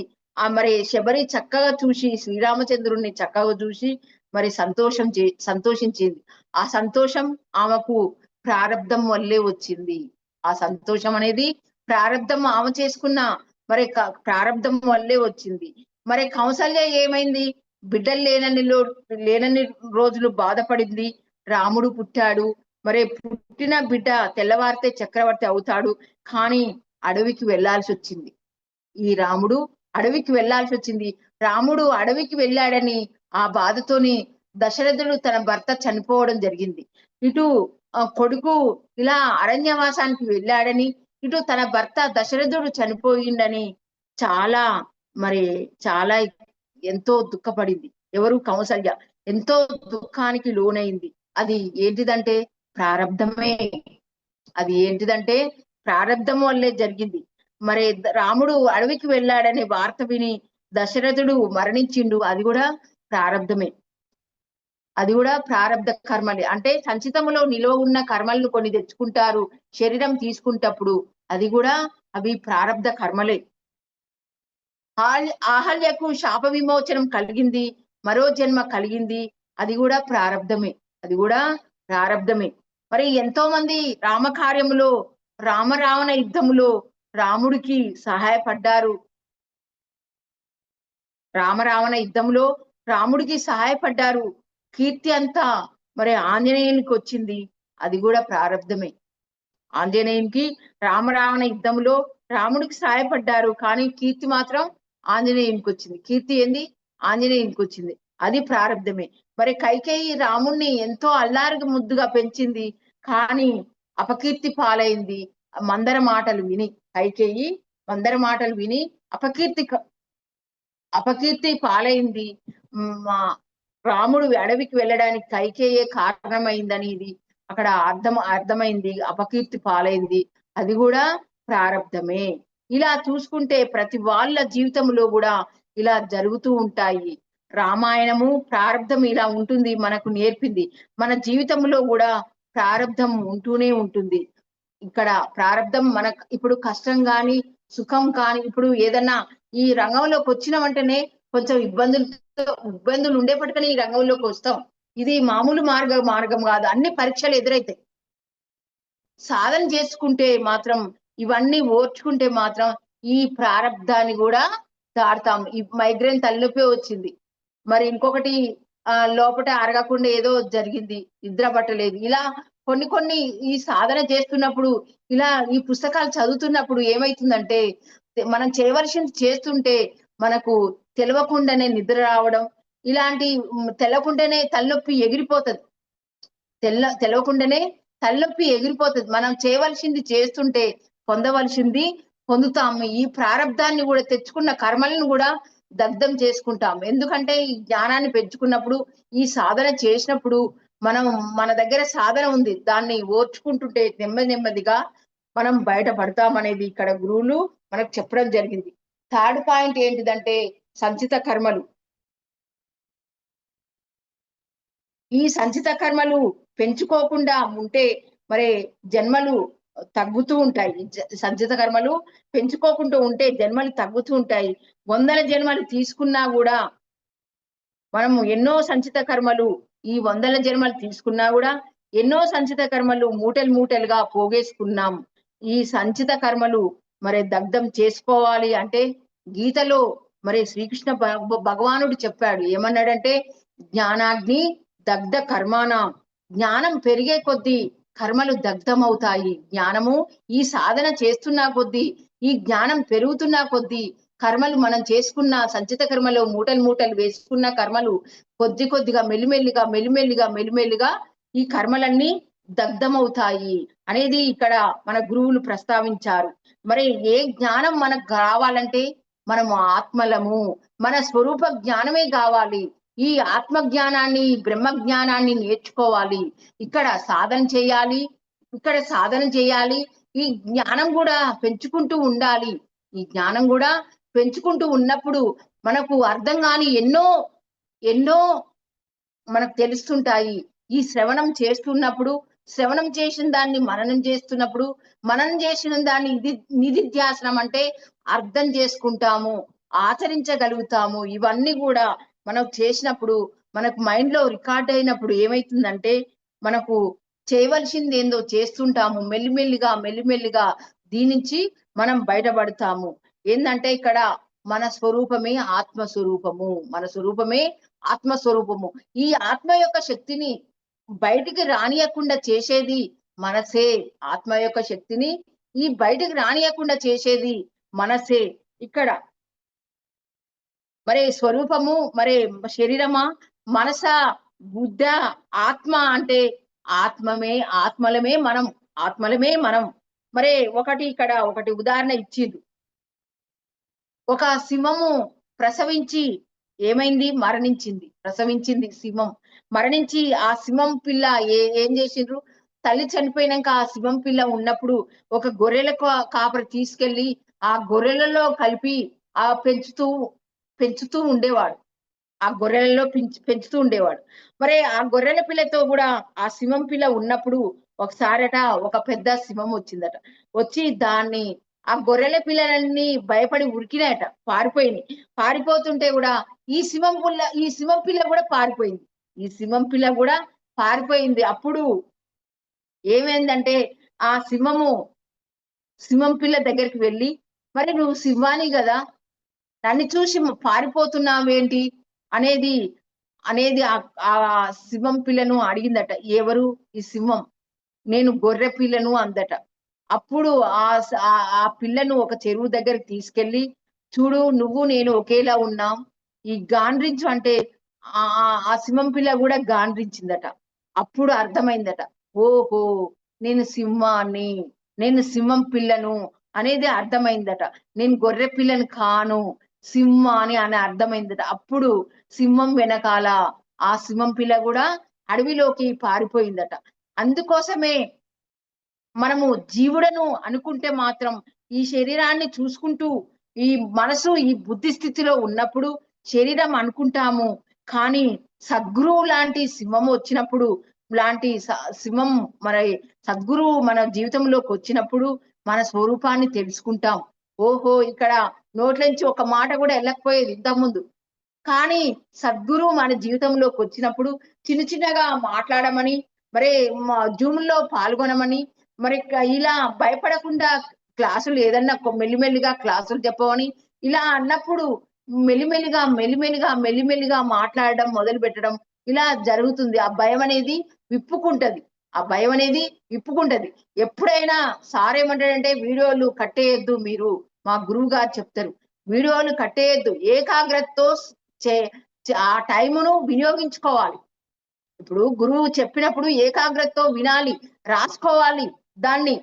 మరి శబరి చక్కగా చూసి శ్రీరామచంద్రుణ్ణి చక్కగా చూసి మరి సంతోషించింది. ఆ సంతోషం ఆమెకు ప్రారబ్ధం వల్లే వచ్చింది. ఆ సంతోషం అనేది ప్రారబ్ధం ఆమె చేసుకున్న మరి ప్రారబ్ధం వల్లే వచ్చింది. మరి కౌసల్య ఏమైంది, బిడ్డలు లేనన్ని రోజులు బాధపడింది. రాముడు పుట్టాడు, మరి పుట్టిన బిడ్డ తెల్లవారితే చక్రవర్తి అవుతాడు, కానీ అడవికి వెళ్లాల్సి వచ్చింది. ఈ రాముడు అడవికి వెళ్లాల్సి వచ్చింది. రాముడు అడవికి వెళ్ళాడని ఆ బాధతోని దశరథుడు తన భర్త చనిపోవడం జరిగింది. ఇటు కొడుకు ఇలా అరణ్యవాసానికి వెళ్ళాడని, ఇటు తన భర్త దశరథుడు చనిపోయిండని చాలా చాలా ఎంతో దుఃఖపడింది. ఎవరు? కౌసల్య ఎంతో దుఃఖానికి లోనైంది. అది ఏంటిదంటే ప్రారబ్ధమే. అది ఏంటిదంటే ప్రారబ్ధం వల్లే జరిగింది. మరి రాముడు అడవికి వెళ్ళాడనే వార్త విని దశరథుడు మరణించిండు, అది కూడా ప్రారబ్ధమే. అది కూడా ప్రారబ్ధ కర్మలే. అంటే సంచితములో నిలువ ఉన్న కర్మలను కొన్ని తెచ్చుకుంటారు శరీరం తీసుకుంటప్పుడు, అది కూడా అవి ప్రారబ్ధ కర్మలే. ఆహల్యకు శాప విమోచనం కలిగింది, మరో జన్మ కలిగింది, అది కూడా ప్రారబ్ధమే. అది కూడా ప్రారబ్ధమే. మరి ఎంతో మంది రామకార్యములో, రామరావణ యుద్ధములో రాముడికి సహాయపడ్డారు. రామరావణ యుద్ధంలో రాముడికి సహాయపడ్డారు. కీర్తి అంతా మరి ఆంజనేయునికి వచ్చింది, అది కూడా ప్రారబ్ధమే. ఆంజనేయునికి రామరావణ యుద్ధంలో రాముడికి సహాయపడ్డారు, కానీ కీర్తి మాత్రం ఆంజనేయునికి వచ్చింది. కీర్తి ఏంది? ఆంజనేయునికి వచ్చింది, అది ప్రారబ్ధమే. మరి కైకేయి రాముణ్ణి ఎంతో అల్లారికి ముద్దుగా పెంచింది, కానీ అపకీర్తి పాలైంది. మందర మాటలు విని, కైకేయి మందర మాటలు విని అపకీర్తి పాలైంది. రాముడు అడవికి వెళ్ళడానికి కైకేయే కారణమైందని ఇది అక్కడ అర్థమైంది. అపకీర్తి పాలైంది, అది కూడా ప్రారబ్ధమే. ఇలా చూసుకుంటే ప్రతి వాళ్ళ జీవితంలో కూడా ఇలా జరుగుతూ ఉంటాయి. రామాయణము ప్రారబ్ధం ఇలా ఉంటుంది, మనకు నేర్పింది. మన జీవితంలో కూడా ప్రారబ్ధం ఉంటూనే ఉంటుంది. ఇక్కడ ప్రారబ్ధం మనకు ఇప్పుడు కష్టం కాని సుఖం కాని, ఇప్పుడు ఏదన్నా ఈ రంగంలోకి వచ్చిన వెంటనే కొంచెం ఇబ్బందులు ఉండేప్పటికనే ఈ రంగంలోకి వస్తాం. ఇది మామూలు మార్గం కాదు, అన్ని పరీక్షలు ఎదురైతాయి. సాధన చేసుకుంటే మాత్రం, ఇవన్నీ ఓర్చుకుంటే మాత్రం ఈ ప్రారబ్ధాన్ని కూడా దాడతాం. ఈ మైగ్రేన్ తలనొప్పి వచ్చింది, మరి ఇంకొకటి లోపట అరగకుండా ఏదో జరిగింది, నిద్ర పట్టలేదు, ఇలా కొన్ని ఈ సాధన చేస్తున్నప్పుడు, ఇలా ఈ పుస్తకాలు చదువుతున్నప్పుడు ఏమైతుందంటే, మనం చేయవలసింది చేస్తుంటే మనకు తెలియకుండానే నిద్ర రావడం, ఇలాంటి తెలవకుండానే తలనొప్పి ఎగిరిపోతుంది. తెలవకుండానే తలనొప్పి ఎగిరిపోతుంది. మనం చేయవలసింది చేస్తుంటే పొందవలసింది పొందుతాము. ఈ ప్రారబ్ధాన్ని కూడా తెచ్చుకున్న కర్మలను కూడా దగ్ధం చేసుకుంటాం. ఎందుకంటే ఈ జ్ఞానాన్ని పెంచుకున్నప్పుడు, ఈ సాధన చేసినప్పుడు మన దగ్గర సాధన ఉంది, దాన్ని ఓర్చుకుంటుంటే నెమ్మదిగా మనం బయటపడతాం అనేది ఇక్కడ గురువులు మనకు చెప్పడం జరిగింది. థర్డ్ పాయింట్ ఏంటిదంటే సంచిత కర్మలు. ఈ సంచిత కర్మలు పెంచుకోకుండా ఉంటే మరి జన్మలు తగ్గుతూ ఉంటాయి. సంచిత కర్మలు పెంచుకోకుండా ఉంటే జన్మలు తగ్గుతూ ఉంటాయి. 100 జన్మలు తీసుకున్నా కూడా మనము ఎన్నో సంచిత కర్మలు, ఈ 100 జన్మలు తీసుకున్నా కూడా ఎన్నో సంచిత కర్మలు మూటలుగా పోగేసుకున్నాం. ఈ సంచిత కర్మలు మరి దగ్ధం చేసుకోవాలి అంటే గీతలో మరి శ్రీకృష్ణ భగవానుడు చెప్పాడు. ఏమన్నాడంటే, జ్ఞానాగ్ని దగ్ధ కర్మాణ. జ్ఞానం పెరిగే కొద్దీ కర్మలు దగ్ధమవుతాయి. జ్ఞానము ఈ సాధన చేస్తున్నా కొద్దీ, ఈ జ్ఞానం పెరుగుతున్నా కొద్దీ కర్మలు మనం చేసుకున్న సంచిత కర్మలు మూటలు మూటలు వేసుకున్న కర్మలు కొద్ది కొద్దిగా మెల్లిమెల్లిగా మెల్లిమెల్లిగా మెల్లిమెల్లిగా ఈ కర్మలన్నీ దగ్ధమవుతాయి అనేది ఇక్కడ మన గురువులు ప్రస్తావించారు. మరి ఏ జ్ఞానం మనకు కావాలంటే మనము ఆత్మలము, మన స్వరూప జ్ఞానమే కావాలి. ఈ ఆత్మ జ్ఞానాన్ని, బ్రహ్మ జ్ఞానాన్ని నేర్చుకోవాలి. ఇక్కడ సాధన చేయాలి, ఇక్కడ సాధన చేయాలి. ఈ జ్ఞానం కూడా పెంచుకుంటూ ఉండాలి. ఈ జ్ఞానం కూడా పెంచుకుంటూ ఉన్నప్పుడు మనకు అర్థం కాని ఎన్నో ఎన్నో మనకు తెలుస్తుంటాయి. ఈ శ్రవణం చేస్తున్నప్పుడు, శ్రవణం చేసిన దాన్ని మననం చేస్తున్నప్పుడు, మననం చేసిన దాన్ని నిధిధ్యాసనం అంటే అర్థం చేసుకుంటాము, ఆచరించగలుగుతాము. ఇవన్నీ కూడా మనం చేసినప్పుడు మనకు మైండ్ లో రికార్డ్ అయినప్పుడు ఏమైతుందంటే మనకు చేయవలసింది ఏందో చేస్తుంటాము. మెల్లిమెల్లిగా మెల్లిమెల్లిగా దీని నుంచి మనం బయటపడతాము. ఏంటంటే ఇక్కడ మన స్వరూపమే ఆత్మస్వరూపము, మన స్వరూపమే ఆత్మస్వరూపము. ఈ ఆత్మ యొక్క శక్తిని బయటికి రానియకుండా చేసేది మనసే. ఆత్మ యొక్క శక్తిని ఈ బయటికి రానియకుండా చేసేది మనసే. ఇక్కడ మరి స్వరూపము, మరి శరీరమా, మనస, బుద్ధ, ఆత్మ అంటే ఆత్మమే, ఆత్మలమే మనం, ఆత్మలమే మనం. మరి ఇక్కడ ఒకటి ఉదాహరణ ఇచ్చింది. ఒక సింహము ప్రసవించి ఏమైంది, మరణించింది. ప్రసవించింది సింహం, మరణించి ఆ సింహం పిల్ల ఏం చేసిండ్రు, తల్లి చనిపోయినాక ఆ సింహం పిల్ల ఉన్నప్పుడు ఒక గొర్రెల కాపరి తీసుకెళ్లి ఆ గొర్రెలలో కలిపి ఆ పెంచుతూ పెంచుతూ ఉండేవాడు. ఆ గొర్రెలలో పెంచుతూ ఉండేవాడు. మరి ఆ గొర్రెల పిల్లతో కూడా ఆ సింహం పిల్ల ఉన్నప్పుడు ఒకసారట ఒక పెద్ద సింహం వచ్చిందట. వచ్చి దాన్ని, ఆ గొర్రెల పిల్లలన్నీ భయపడి ఉరికినాయట, పారిపోయినాయి. పారిపోతుంటే కూడా ఈ సింహం పిల్ల కూడా పారిపోయింది. ఈ సింహం పిల్ల కూడా పారిపోయింది. అప్పుడు ఏమైందంటే ఆ సింహం పిల్ల దగ్గరికి వెళ్ళి, మరి నువ్వు సింహాని కదా, నన్ను చూసి పారిపోతున్నావేంటి అనేది అనేది ఆ సింహం పిల్లను అడిగిందట. ఎవరు ఈ సింహం? నేను గొర్రె పిల్లను అందట. అప్పుడు ఆ పిల్లను ఒక చెరువు దగ్గరికి తీసుకెళ్లి, చూడు నువ్వు నేను ఒకేలా ఉన్నాం, ఈ గాండ్రించు అంటే ఆ ఆ సింహం పిల్ల కూడా గాండ్రించిందట. అప్పుడు అర్థమైందట, ఓహో నేను సింహాన్ని, నేను సింహం పిల్లను అనేది అర్థమైందట. నేను గొర్రె పిల్లను కాను, సింహాన్ని అని అర్థమైందట. అప్పుడు సింహం వెనకాల ఆ సింహం పిల్ల కూడా అడవిలోకి పారిపోయిందట. అందుకోసమే మనము జీవుడను అనుకుంటే మాత్రం ఈ శరీరాన్ని చూసుకుంటూ, ఈ మనసు ఈ బుద్ధి స్థితిలో ఉన్నప్పుడు శరీరం అనుకుంటాము. కానీ సద్గురువు లాంటి సింహం వచ్చినప్పుడు, లాంటి సింహం మరి సద్గురువు మన జీవితంలోకి వచ్చినప్పుడు మన స్వరూపాన్ని తెలుసుకుంటాం. ఓహో ఇక్కడ నోట్లోంచి ఒక మాట కూడా వెళ్ళకపోయేది ఇంతకుముందు. కానీ సద్గురువు మన జీవితంలోకి వచ్చినప్పుడు చిన్న చిన్నగా మాట్లాడమని, మరి జూమ్ లో పాల్గొనమని, మరి ఇలా భయపడకుండా క్లాసులు ఏదన్నా మెల్లిమెల్లిగా క్లాసులు చెప్పమని ఇలా అన్నప్పుడు మెల్లిమెల్లిగా మెల్లిమెల్లిగా మెల్లిమెల్లిగా మాట్లాడడం మొదలు పెట్టడం ఇలా జరుగుతుంది. ఆ భయం అనేది విప్పుకుంటది. ఆ భయం అనేది విప్పుకుంటది. ఎప్పుడైనా సార్ ఏమంటాడంటే వీడియోలు కట్టేయద్దు మీరు, మా గురువు గారు చెప్తారు, వీడియోలు కట్టేయద్దు, ఏకాగ్రతతో ఆ టైమును వినియోగించుకోవాలి. ఇప్పుడు గురువు చెప్పినప్పుడు ఏకాగ్రతతో వినాలి, రాసుకోవాలి, దాన్ని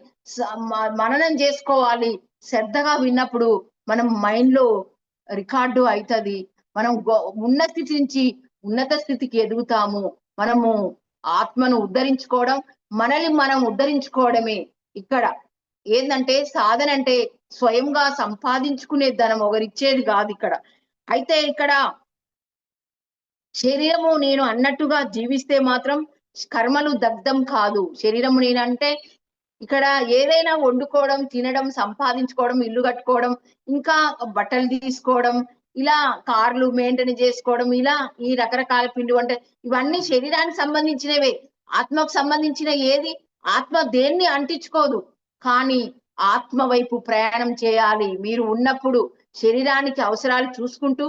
మననం చేసుకోవాలి. శ్రద్ధగా విన్నప్పుడు మనం మైండ్ లో రికార్డు అవుతుంది. మనం ఉన్న స్థితి నుంచి ఉన్నత స్థితికి ఎదుగుతాము. మనము ఆత్మను ఉద్ధరించుకోవడం, మనల్ని మనం ఉద్ధరించుకోవడమే. ఇక్కడ ఏంటంటే సాధన అంటే స్వయంగా సంపాదించుకునే ధనం ఒకరిచ్చేది కాదు ఇక్కడ. అయితే ఇక్కడ శరీరము నేను అన్నట్టుగా జీవిస్తే మాత్రం కర్మలు దగ్ధం కాదు. శరీరము నేనంటే ఇక్కడ ఏదైనా వండుకోవడం, తినడం, సంపాదించుకోవడం, ఇల్లు కట్టుకోవడం, ఇంకా బట్టలు తీసుకోవడం, ఇలా కార్లు మెయింటైన్ చేసుకోవడం, ఇలా ఈ రకరకాల పిండి వంట, ఇవన్నీ శరీరానికి సంబంధించినవే. ఆత్మకు సంబంధించిన ఏది? ఆత్మ దేన్ని అంటించుకోదు. కానీ ఆత్మ వైపు ప్రయాణం చేయాలి. మీరు ఉన్నప్పుడు శరీరానికి అవసరాలు చూసుకుంటూ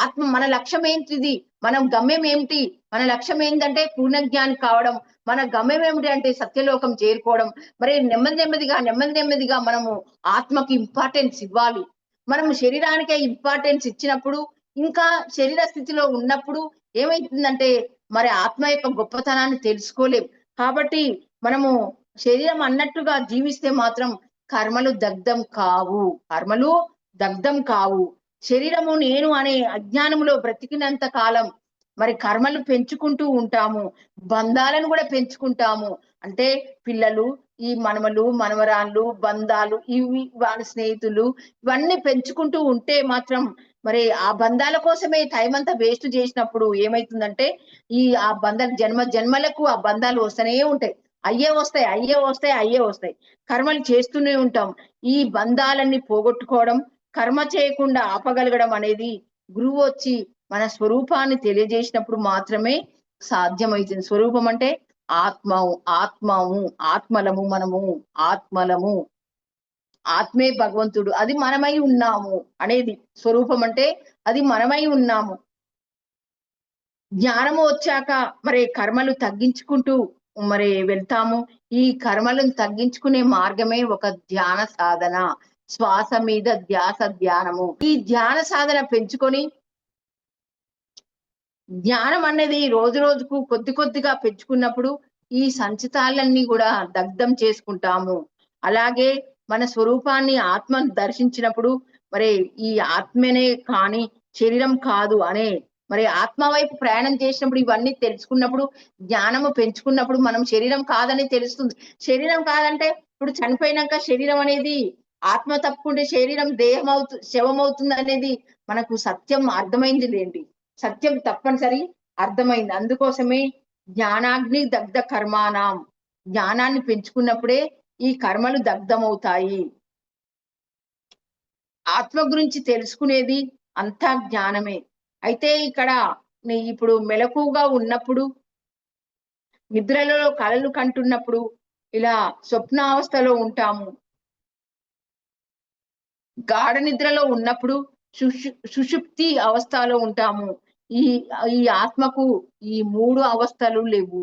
ఆత్మ మన లక్ష్యం ఏంటిది, మనం గమ్యం ఏమిటి, మన లక్ష్యం ఏంటంటే పూర్ణజ్ఞాని కావడం, మన గమ్యం ఏమిటి అంటే సత్యలోకం చేరుకోవడం. మరి నెమ్మదిగా మనము ఆత్మకి ఇంపార్టెన్స్ ఇవ్వాలి. మనము శరీరానికే ఇంపార్టెన్స్ ఇచ్చినప్పుడు, ఇంకా శరీర స్థితిలో ఉన్నప్పుడు ఏమైతుందంటే మరి ఆత్మ యొక్క గొప్పతనాన్ని తెలుసుకోలేం. కాబట్టి మనము శరీరం అన్నట్టుగా జీవిస్తే మాత్రం కర్మలు దగ్ధం కావు, కర్మలు దగ్ధం కావు. శరీరము నేను అనే అజ్ఞానములో బ్రతికినంత కాలం మరి కర్మలు పెంచుకుంటూ ఉంటాము, బంధాలను కూడా పెంచుకుంటాము. అంటే పిల్లలు, ఈ మనమలు మనవరాళ్ళు, బంధాలు, ఇవి వాళ్ళ స్నేహితులు, ఇవన్నీ పెంచుకుంటూ ఉంటే మాత్రం మరి ఆ బంధాల కోసమే టైం అంతా వేస్ట్ చేసినప్పుడు ఏమైతుందంటే ఆ బంధాలు జన్మ జన్మలకు ఆ బంధాలు వస్తూనే ఉంటాయి. అయ్యే వస్తాయి. కర్మలు చేస్తూనే ఉంటాం. ఈ బంధాలన్నీ పోగొట్టుకోవడం, కర్మ చేయకుండా ఆపగలగడం అనేది గురువు వచ్చి మన స్వరూపాన్ని తెలియజేసినప్పుడు మాత్రమే సాధ్యమవుతుంది. స్వరూపం అంటే ఆత్మము, మనము ఆత్మలము, ఆత్మే భగవంతుడు, అది మనమై ఉన్నాము అనేది స్వరూపం అంటే అది మనమై ఉన్నాము. జ్ఞానము వచ్చాక మరి కర్మలు తగ్గించుకుంటూ మరి వెళ్తాము. ఈ కర్మలను తగ్గించుకునే మార్గమే ఒక ధ్యాన సాధన. శ్వాస మీద ధ్యానము. ఈ ధ్యాన సాధన పెంచుకొని జ్ఞానం అనేది రోజు రోజుకు కొద్దిగా పెంచుకున్నప్పుడు ఈ సంచితాలన్నీ కూడా దగ్ధం చేసుకుంటాము. అలాగే మన స్వరూపాన్ని ఆత్మను దర్శించినప్పుడు మరి ఈ ఆత్మనే కాని శరీరం కాదు అనే మరి ఆత్మ వైపు ప్రయాణం చేసినప్పుడు ఇవన్నీ తెలుసుకున్నప్పుడు, జ్ఞానము పెంచుకున్నప్పుడు మనం శరీరం కాదని తెలుస్తుంది. శరీరం కాదంటే ఇప్పుడు చనిపోయినాక శరీరం అనేది ఆత్మ తప్పుకుంటే శరీరం శవం అవుతుంది అనేది మనకు సత్యం అర్థమైంది లేండి. సత్యం తప్పనిసరి అర్థమైంది. అందుకోసమే జ్ఞానాగ్ని దగ్ధ కర్మాణం, జ్ఞానాన్ని పెంచుకున్నప్పుడే ఈ కర్మలు దగ్ధమవుతాయి. ఆత్మ గురించి తెలుసుకునేది అంతా జ్ఞానమే. అయితే ఇక్కడ ఇప్పుడు మెలకువగా ఉన్నప్పుడు, నిద్రలో కలలు కంటున్నప్పుడు, ఇలా స్వప్నావస్థలో ఉంటాము. గాఢ నిద్రలో ఉన్నప్పుడు సుషుప్తి అవస్థలో ఉంటాము. ఈ ఈ ఆత్మకు ఈ 3 అవస్థలు లేవు.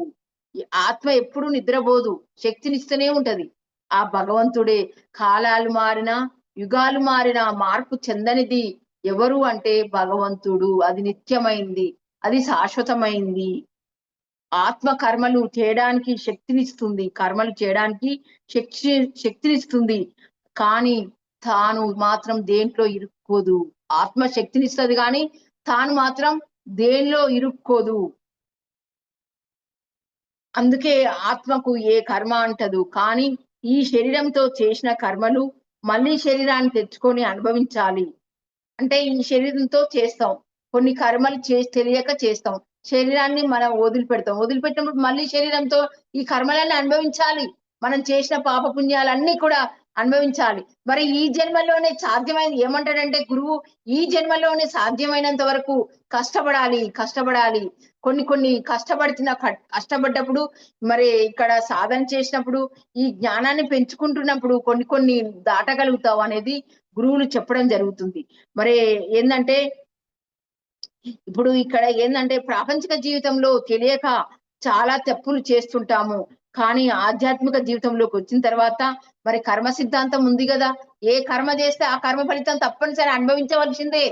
ఈ ఆత్మ ఎప్పుడు నిద్రపోదు, శక్తినిస్తూనే ఉంటది. ఆ భగవంతుడే. కాలాలు మారినా, యుగాలు మారినా మార్పు చెందనిది ఎవరు అంటే భగవంతుడు. అది నిత్యమైంది, అది శాశ్వతమైంది. ఆత్మ కర్మలు చేయడానికి శక్తినిస్తుంది, కర్మలు చేయడానికి శక్తినిస్తుంది. కానీ తాను మాత్రం దేంట్లో ఇరుక్కోదు. ఆత్మ శక్తినిస్తుంది కానీ తాను మాత్రం దేనిలో ఇరుక్కోదు. అందుకే ఆత్మకు ఏ కర్మ అంటదు. కానీ ఈ శరీరంతో చేసిన కర్మలు మళ్ళీ శరీరాన్ని తెచ్చుకొని అనుభవించాలి. అంటే ఈ శరీరంతో చేస్తాం, కొన్ని కర్మలు తెలియక చేస్తాం, శరీరాన్ని మనం వదిలిపెట్టినప్పుడు మళ్ళీ శరీరంతో ఈ కర్మలన్నీ అనుభవించాలి. మనం చేసిన పాప పుణ్యాలన్నీ కూడా అనుభవించాలి. మరి ఈ జన్మలోనే సాధ్యమైంది ఏమంటాడంటే గురువు, ఈ జన్మలోనే సాధ్యమైనంత వరకు కష్టపడాలి. కొన్ని కష్టపడ్డప్పుడు మరి ఇక్కడ సాధన చేసినప్పుడు ఈ జ్ఞానాన్ని పెంచుకుంటున్నప్పుడు కొన్ని దాటగలుగుతావు అనేది గురువులు చెప్పడం జరుగుతుంది. మరి ఏందంటే ఇప్పుడు ఇక్కడ ఏందంటే ప్రాపంచిక జీవితంలో తెలియక చాలా తప్పులు చేస్తుంటాము. కానీ ఆధ్యాత్మిక జీవితంలోకి వచ్చిన తర్వాత మరి కర్మ సిద్ధాంతం ఉంది కదా. ఏ కర్మ చేస్తే ఆ కర్మ ఫలితం తప్పనిసరి అనుభవించవలసిందే.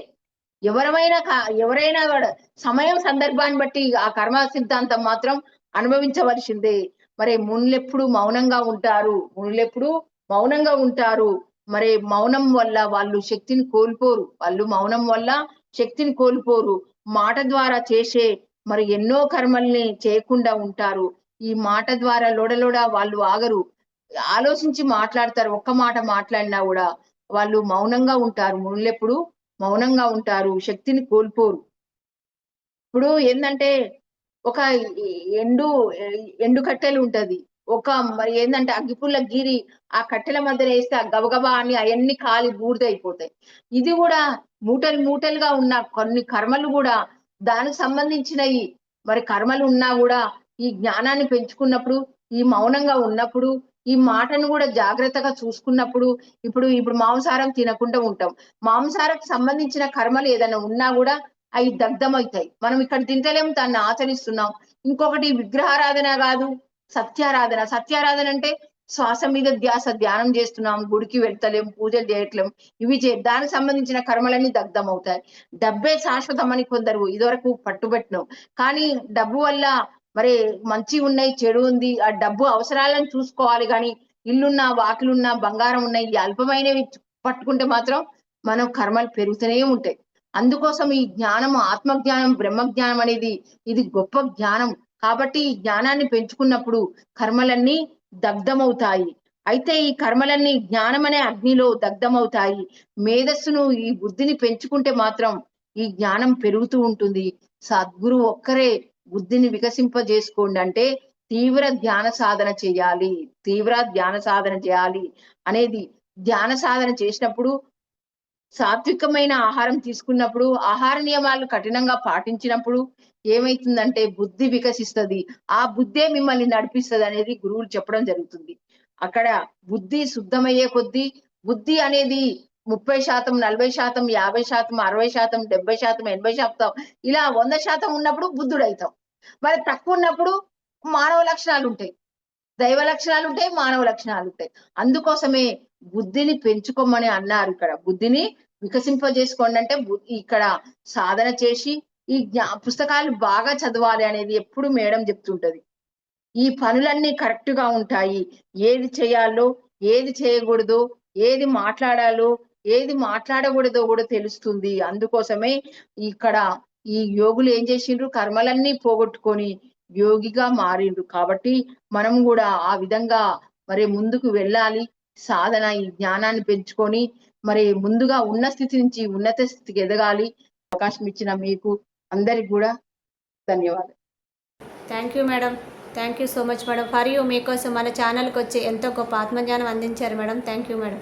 ఎవరైనా కూడా సమయం సందర్భాన్ని బట్టి ఆ కర్మ సిద్ధాంతం మాత్రం అనుభవించవలసిందే. మరి మునులెప్పుడు మౌనంగా ఉంటారు. మరి మౌనం వల్ల వాళ్ళు శక్తిని కోల్పోరు. మాట ద్వారా చేసే మరి ఎన్నో కర్మల్ని చేయకుండా ఉంటారు. ఈ మాట ద్వారా లోడలోడ వాళ్ళు ఆగరు, ఆలోచించి మాట్లాడతారు. ఒక్క మాట మాట్లాడినా కూడా వాళ్ళు మౌనంగా ఉంటారు. మునులెప్పుడు మౌనంగా ఉంటారు, శక్తిని కోల్పోరు. ఇప్పుడు ఏంటంటే ఒక ఎండు ఎండు కట్టెలు ఉంటది. మరి ఏంటంటే అగ్గిపుల్ల గీరి ఆ కట్టెల మధ్యన వేస్తే ఆ గబగబా అని అవన్నీ కాలి బూడిదైపోతాయి. ఇది కూడా మూటలుగా ఉన్న కొన్ని కర్మలు కూడా దానికి సంబంధించినవి. మరి కర్మలు ఉన్నా కూడా ఈ జ్ఞానాన్ని పెంచుకున్నప్పుడు, ఈ మౌనంగా ఉన్నప్పుడు, ఈ మాటను కూడా జాగ్రత్తగా చూసుకున్నప్పుడు, ఇప్పుడు మాంసాహారం తినకుండా ఉంటాం. మాంసాహారకు సంబంధించిన కర్మలు ఏదైనా ఉన్నా కూడా అవి దగ్ధమవుతాయి. మనం ఇక్కడ తింటలేము, దాన్ని ఆచరిస్తున్నాం. ఇంకొకటి విగ్రహారాధన కాదు, సత్యారాధన. సత్యారాధన అంటే శ్వాస మీద ధ్యాస, ధ్యానం చేస్తున్నాం, గుడికి వెళ్తలేం, పూజలు చేయట్లేం, దానికి సంబంధించిన కర్మలన్నీ దగ్ధమవుతాయి. డబ్బే శాశ్వతం అని కొందరు ఇదివరకు పట్టుబట్టినాం. కానీ డబ్బు వల్ల మరి మంచి ఉన్నాయి, చెడు ఉంది. ఆ డబ్బు అవసరాలను చూసుకోవాలి కానీ ఇల్లున్నా, వాకిలున్నా, బంగారం ఉన్నాయి, ఈ అల్పమైనవి పట్టుకుంటే మాత్రం మనం కర్మలు పెరుగుతూనే ఉంటాయి. అందుకోసం ఈ జ్ఞానం, ఆత్మజ్ఞానం, బ్రహ్మజ్ఞానం అనేది ఇది గొప్ప జ్ఞానం. కాబట్టి ఈ జ్ఞానాన్ని పెంచుకున్నప్పుడు కర్మలన్నీ దగ్ధమవుతాయి. అయితే ఈ కర్మలన్నీ జ్ఞానం అనే అగ్నిలో దగ్ధమవుతాయి. మేధస్సును, ఈ బుద్ధిని పెంచుకుంటే మాత్రం ఈ జ్ఞానం పెరుగుతూ ఉంటుంది. సద్గురు ఒక్కరే బుద్ధిని వికసింపజేసుకోండి అంటే తీవ్ర ధ్యాన సాధన చేయాలి, తీవ్ర ధ్యాన సాధన చేయాలి అనేది. ధ్యాన సాధన చేసినప్పుడు సాత్వికమైన ఆహారం తీసుకున్నప్పుడు, ఆహార నియమాలు కఠినంగా పాటించినప్పుడు ఏమైతుందంటే బుద్ధి వికసిస్తది. ఆ బుద్ధే మిమ్మల్ని నడిపిస్తది అనేది గురువులు చెప్పడం జరుగుతుంది. అక్కడ బుద్ధి శుద్ధమయ్యే కొద్దీ బుద్ధి అనేది 30%, 40%, 50%, 60%, 70%, 80% ఇలా 100% ఉన్నప్పుడు బుద్ధుడైతాం. మరి తక్కువ ఉన్నప్పుడు మానవ లక్షణాలుంటాయి. దైవ లక్షణాలుంటాయి, మానవ లక్షణాలుంటాయి. అందుకోసమే బుద్ధిని పెంచుకోమని అన్నారు ఇక్కడ. బుద్ధిని వికసింపజేసుకోండి అంటే ఇక్కడ సాధన చేసి ఈ పుస్తకాలు బాగా చదవాలి అనేది ఎప్పుడు మేడం చెప్తుంటది. ఈ పనులన్నీ కరెక్ట్ గా ఉంటాయి. ఏది చేయాలో, ఏది చేయకూడదో, ఏది మాట్లాడాలో, ఏది మాట్లాడకూడదో కూడా తెలుస్తుంది. అందుకోసమే ఇక్కడ ఈ యోగులు ఏం చేసిండ్రు, కర్మలన్నీ పోగొట్టుకొని యోగిగా మారిండ్రు. కాబట్టి మనం కూడా ఆ విధంగా మరి ముందుకు వెళ్ళాలి. సాధన, ఈ జ్ఞానాన్ని పెంచుకొని మరి ముందుగా ఉన్న స్థితి నుంచి ఉన్నత స్థితికి ఎదగాలి. అవకాశం ఇచ్చిన మీకు అందరికి కూడా ధన్యవాదాలు. Thank you madam. Thank you so much madam. For you మీకోసం మన ఛానల్కి వచ్చి ఎంతో గొప్ప ఆత్మజ్ఞానం అందించారు మేడం. Thank you madam.